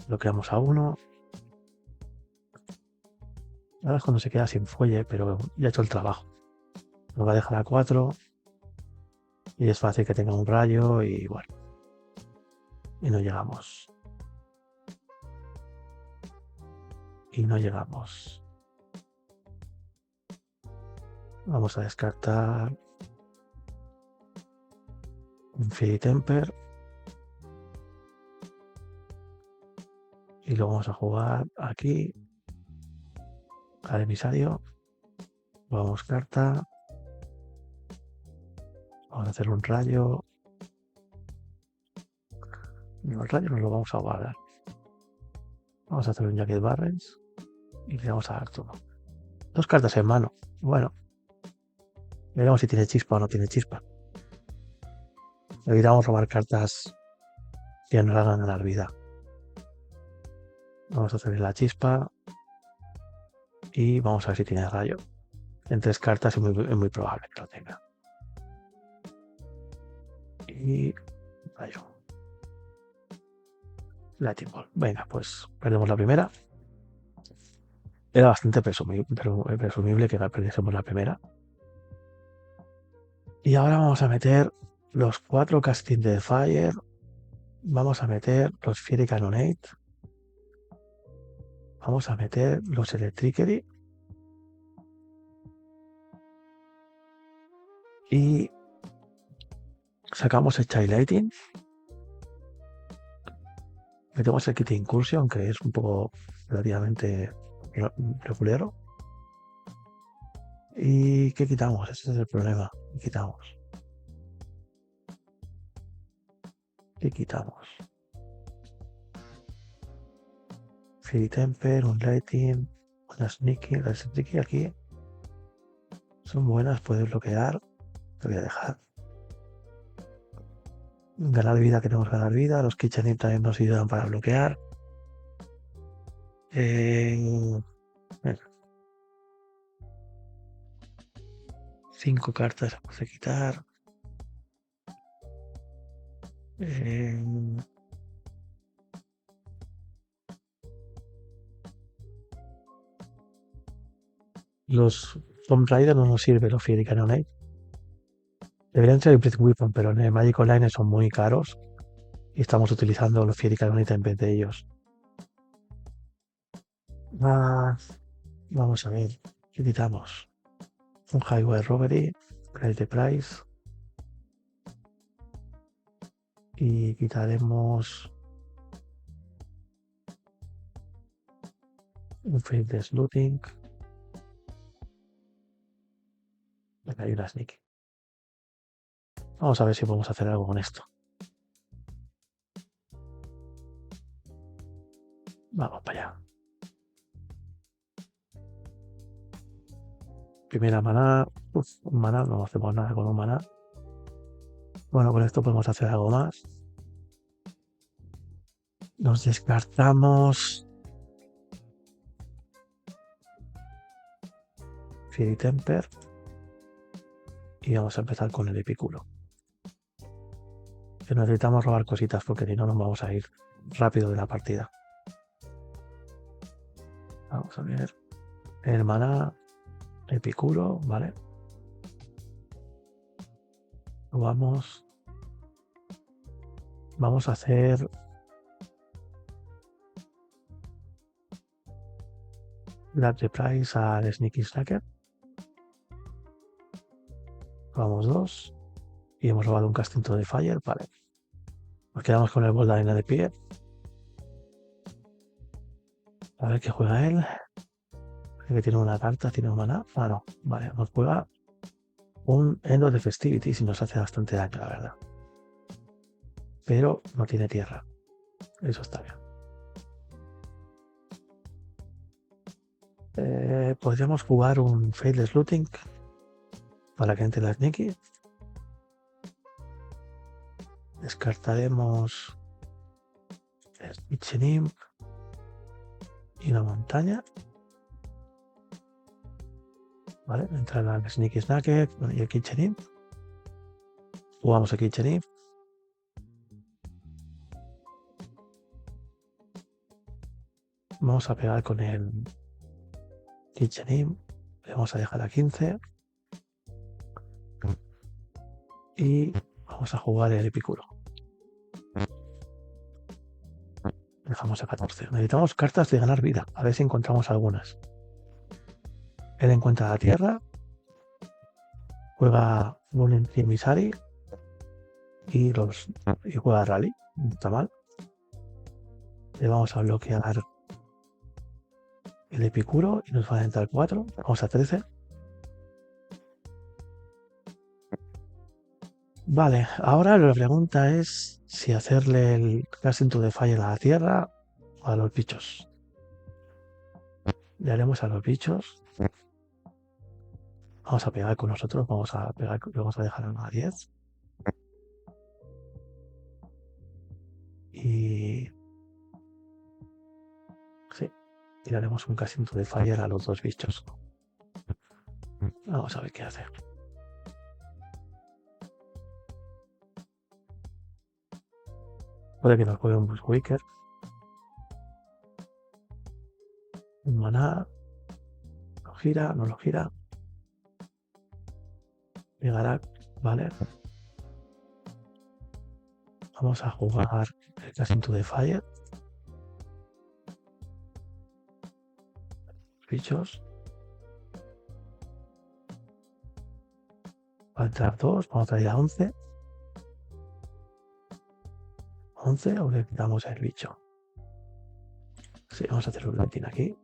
Lo creamos a 1. Ahora es cuando se queda sin fuelle, pero ya ha hecho el trabajo. Nos va a dejar a 4. Y es fácil que tenga un rayo y bueno. Y no llegamos. Vamos a descartar un Fairy Temper. Y lo vamos a jugar aquí. Al emisario. Vamos carta. Vamos a hacer un rayo. No, el rayo no lo vamos a guardar. Vamos a hacer un Jacket Barrens. Y le vamos a dar turno. Dos cartas en mano. Bueno. Veremos si tiene chispa o no tiene chispa. Evitamos robar cartas que nos hagan ganar vida. Vamos a hacer la chispa. Y vamos a ver si tiene rayo. En 3 cartas es muy probable que lo tenga. Y rayo. Lightning Bolt. Venga, pues perdemos la primera. Era bastante presumible que perdiésemos la primera. Y ahora vamos a meter los 4 casting de Fire. Vamos a meter los Fiery Cannonade. Vamos a meter los Electricity. Y sacamos el Child Lighting. Metemos el Kit Incursion, que es un poco relativamente regulero. ¿Y qué quitamos? Ese es el problema. ¿Qué quitamos? ¿Qué quitamos? Fairy Temper, un Lighting, una Sneaky. Las Sneaky aquí son buenas, puedes bloquear. Te voy a dejar. Ganar vida, queremos ganar vida. Los Kitchen también nos ayudan para bloquear. Venga. 5 cartas vamos a quitar. Los Tomb Raider no nos sirve los Fairy Cannonade. Deberían ser el Breath Weapon, pero en el Magic Online son muy caros. Y estamos utilizando los Fairy Cannonade en vez de ellos. Vamos a ver. ¿Qué quitamos? Un Highway Robbery. Price the Price. Y quitaremos un Faithless Looting. Venga, hay una Sneaky. Vamos a ver si podemos hacer algo con esto. Vamos para allá. Primera maná. Un maná, no hacemos nada con un maná. Bueno, con esto podemos hacer algo más. Nos descartamos Fairy Temper. Y vamos a empezar con el Epicuro. Que necesitamos robar cositas porque si no nos vamos a ir rápido de la partida. Vamos a ver. El maná, Epicuro, ¿vale? Vamos a hacer Grab the Price al Sneaky Snacker. Vamos 2. Y hemos robado un castillo de Fire, vale. Nos quedamos con el Bolt de arena de pie. A ver qué juega él. Que tiene una carta, tiene un maná. Ah, no. Vale, nos juega un End of the Festivities y nos hace bastante daño, la verdad. Pero no tiene tierra. Eso está bien. Podríamos jugar un Faithless Looting para que entre la Sneaky. Descartaremos el Kitchen Imp y una montaña. Vale, entra la Sneaky Snacker y el Kitchen Imp. Jugamos el Kitchen Imp. Vamos a pegar con el Kitchen Imp. Le vamos a dejar a 15. Y vamos a jugar el Epicuro. Dejamos a 14. Necesitamos cartas de ganar vida. A ver si encontramos algunas. Él encuentra la tierra. Juega un Emisari. Y juega Rally. No está mal. Le vamos a bloquear el Epicuro y nos va a entrar 4. Vamos a 13. Vale, ahora la pregunta es si hacerle el Casting to the Fire a la tierra o a los bichos. Le haremos a los bichos. Vamos a pegar con nosotros. Vamos a dejar a 10. Y tiraremos un Casting to the Fire a los dos bichos. Vamos a ver qué hace. Puede que nos juegue un Bushwaker. Un maná. Lo gira, no lo gira. Llegará, vale. Vamos a jugar el Casting to the Fire. Bichos. Va a entrar 2, vamos a traer a 11. 11 o le quitamos el bicho. Sí, vamos a hacer un latín aquí.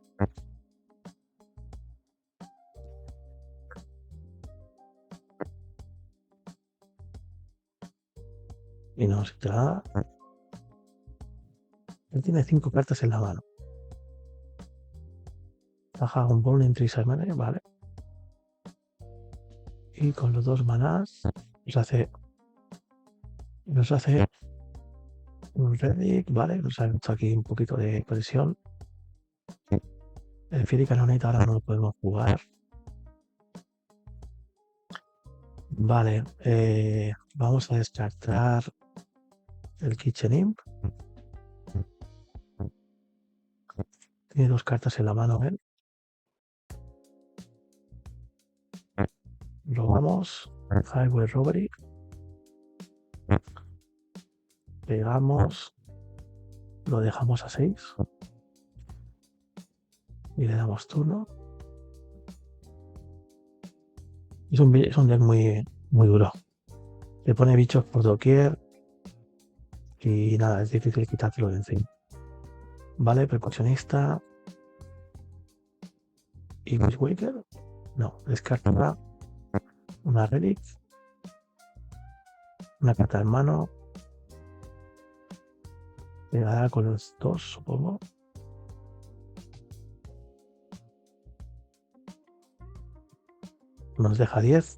Y nos da. Él tiene 5 cartas en la mano. Baja un Bone Entry Simone, vale. Y con los 2 manás nos hace un Relic, vale. Nos ha hecho aquí un poquito de presión. El Fury Cannonade ahora no lo podemos jugar. Vale, vamos a descartar el Kitchen Imp. Tiene 2 cartas en la mano, ¿ven? Robamos Highway Robbery. Pegamos. Lo dejamos a 6. Y le damos turno. Es un deck muy duro. Le pone bichos por doquier. Y nada, es difícil quitártelo de encima. Vale, percusionista. Y Bushwaker. No, descarta una Relic. Una carta en mano. Pegará con los 2, supongo. Nos deja 10.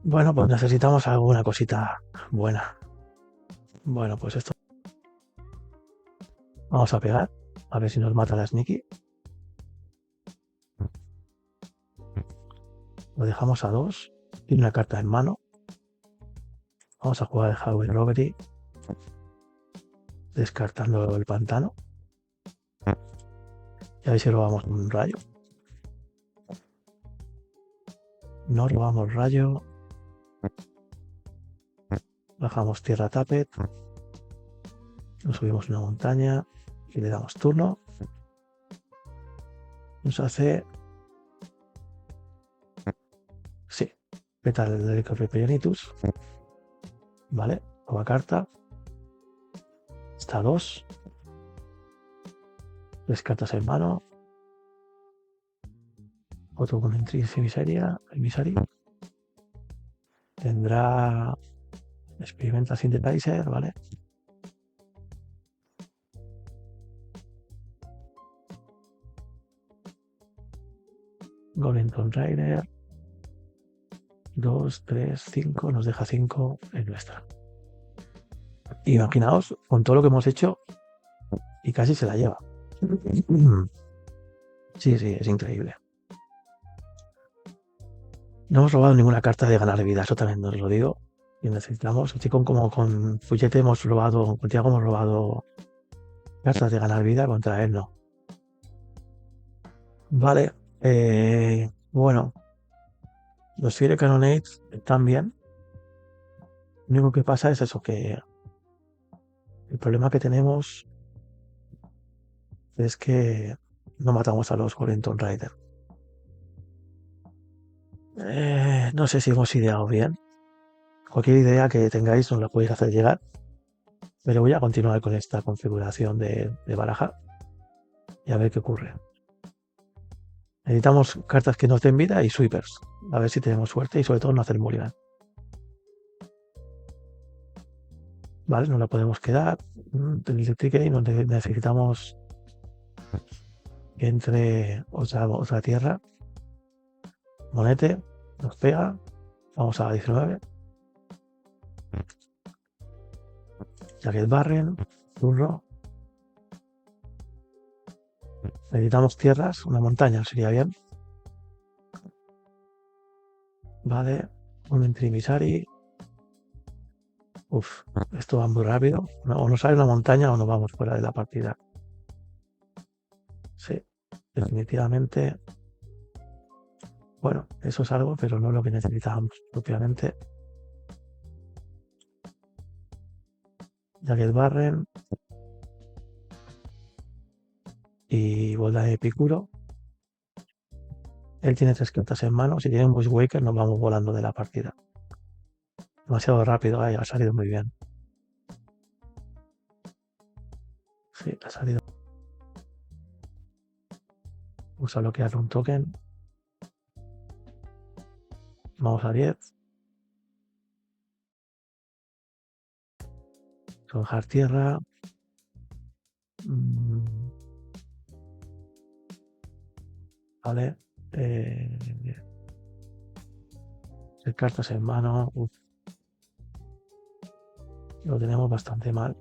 Bueno, pues necesitamos alguna cosita buena. Bueno, pues esto. Vamos a pegar. A ver si nos mata la Sneaky. Lo dejamos a 2. Tiene una carta en mano. Vamos a jugar el Highway Robbery. Descartando el pantano. Y a ver si robamos un rayo. No robamos rayo. Bajamos tierra Tappet. Nos subimos una montaña. Y le damos turno. Nos hace. Sí. Petal del Corpiperionitus. Vale. Nueva carta. Está 2. 3 cartas en mano. Otro con Emisary. Tendrá Experimental Synthesizer, ¿vale? Golden Rider. 2, 3, 5. Nos deja 5 en nuestra. Imaginaos con todo lo que hemos hecho y casi se la lleva. Sí, es increíble. No hemos robado ninguna carta de ganar vida, eso también os lo digo. Y necesitamos, así como con Fullete hemos robado, con Tiago hemos robado cartas de ganar vida, contra él no. Vale, bueno. Los Fire Cannonades están bien. Lo único que pasa es eso, que el problema que tenemos es que no matamos a los Golden Rider. No sé si hemos ideado bien. Cualquier idea que tengáis nos la podéis hacer llegar. Pero voy a continuar con esta configuración de baraja y a ver qué ocurre. Necesitamos cartas que nos den vida y sweepers. A ver si tenemos suerte y sobre todo no hacer mulligan. Vale, no la podemos quedar. Necesitamos que entre otra tierra. Monete, nos pega. Vamos a 19. Jacket Barren, Turro. Necesitamos tierras, una montaña sería bien. Vale, un Intrimisari. Uf, esto va muy rápido. O nos sale una montaña o nos vamos fuera de la partida. Sí, definitivamente. Bueno, eso es algo, pero no lo que necesitábamos propiamente. Jacket Barren y Bola de Epicuro. Él tiene 3 cartas en mano. Si tiene un Bushwaker, nos vamos volando de la partida. Demasiado rápido, ha salido muy bien. Sí, ha salido. Usa bloquear un token. Vamos a 10. Sojar tierra. Vale. 3 cartas en mano. Uf. Lo tenemos bastante mal.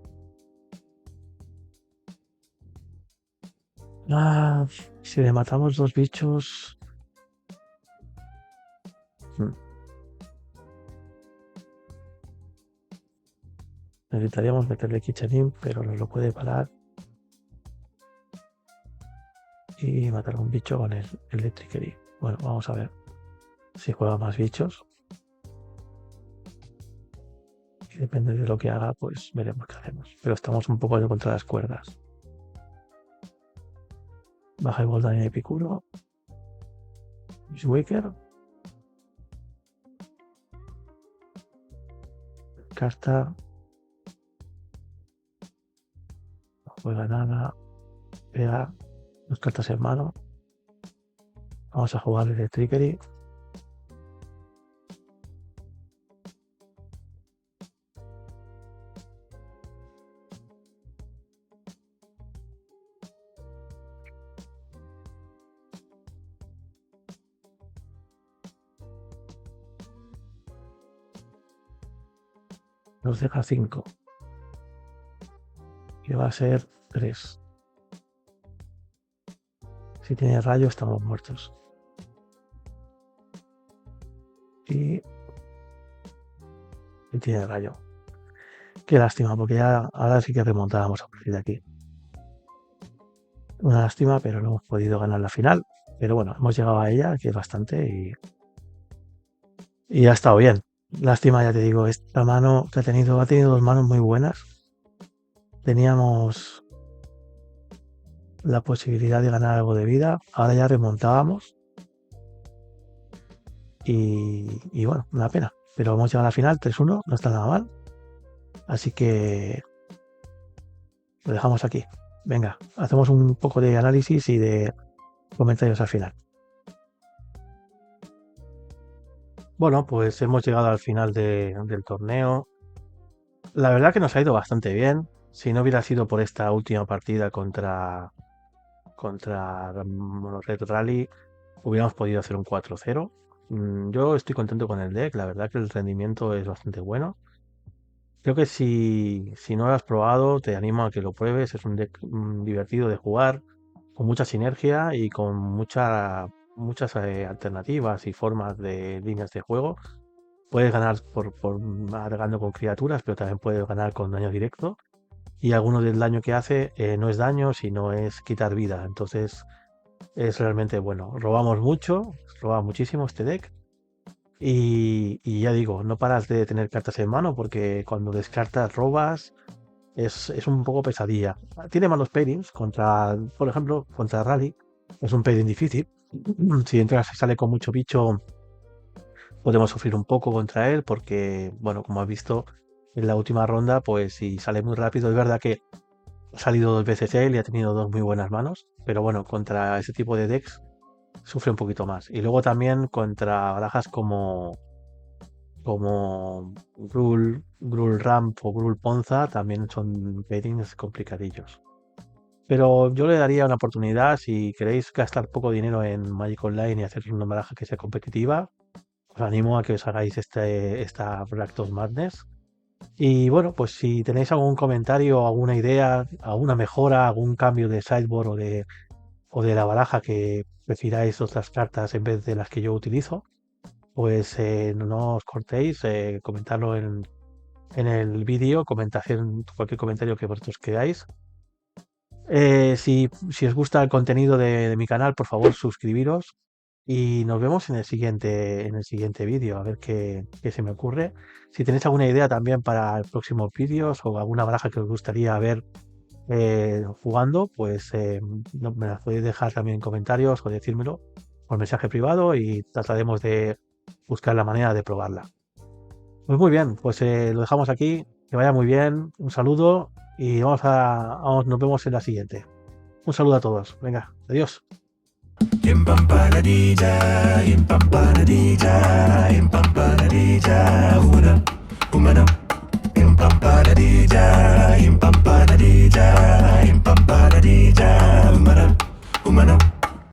Si le matamos 2 bichos. Necesitaríamos meterle Kitchenin, pero nos lo puede parar. Y matar a un bicho con el Electricity. Bueno, vamos a ver si juega más bichos. Y depende de lo que haga, pues veremos qué hacemos. Pero estamos un poco de contra las cuerdas. Baja el Golden Epicuro. Waker. Carta. No juega nada. Pega 2 cartas en mano. Vamos a jugar el Trickery. Nos deja 5. Que va a ser 3. Si tiene rayo, estamos muertos. Y tiene rayo. Qué lástima, porque ya ahora sí que remontábamos a partir de aquí. Una lástima, pero no hemos podido ganar la final. Pero bueno, hemos llegado a ella, que es bastante, y ha estado bien. Lástima, ya te digo, esta mano que ha tenido 2 manos muy buenas. Teníamos la posibilidad de ganar algo de vida. Ahora ya remontábamos. Y bueno, una pena. Pero hemos llegado a la final, 3-1, no está nada mal. Así que lo dejamos aquí. Venga, hacemos un poco de análisis y de comentarios al final. Bueno, pues hemos llegado al final del torneo. La verdad que nos ha ido bastante bien. Si no hubiera sido por esta última partida contra Red Rally, hubiéramos podido hacer un 4-0. Yo estoy contento con el deck, la verdad que el rendimiento es bastante bueno. Creo que si no lo has probado, te animo a que lo pruebes. Es un deck divertido de jugar, con mucha sinergia y con muchas alternativas y formas de líneas de juego. Puedes ganar por agregando con criaturas, pero también puedes ganar con daño directo. Y alguno del daño que hace no es daño, sino es quitar vida. Entonces es realmente bueno. Robamos muchísimo este deck. Y ya digo, no paras de tener cartas en mano porque cuando descartas robas es un poco pesadilla. Tiene malos pairings por ejemplo, contra Rally. Es un pairing difícil. Si entras y sale con mucho bicho, podemos sufrir un poco contra él porque, bueno, como has visto en la última ronda, pues si sale muy rápido, es verdad que ha salido 2 veces él y ha tenido 2 muy buenas manos, pero bueno, contra ese tipo de decks sufre un poquito más. Y luego también contra barajas como Gruul Ramp o Gruul Ponza también son pairings complicadillos. Pero yo le daría una oportunidad si queréis gastar poco dinero en Magic Online y hacer una baraja que sea competitiva. Os animo a que os hagáis esta Rakdos Madness. Y bueno, pues si tenéis algún comentario, alguna idea, alguna mejora, algún cambio de sideboard o de la baraja que prefiráis otras cartas en vez de las que yo utilizo, pues no os cortéis, comentarlo en el vídeo, cualquier comentario que vosotros queráis. Si os gusta el contenido de mi canal, por favor suscribiros y nos vemos en el siguiente vídeo, a ver qué se me ocurre. Si tenéis alguna idea también para próximos vídeos o alguna baraja que os gustaría ver jugando, pues me las podéis dejar también en comentarios o decírmelo por mensaje privado y trataremos de buscar la manera de probarla. Pues muy bien, pues lo dejamos aquí. Que vaya muy bien. Un saludo y nos vemos en la siguiente. Un saludo a todos. Venga, adiós. Impampanadija, impampanadija, impampanadija, una, humana. Impampanadija, impampanadija.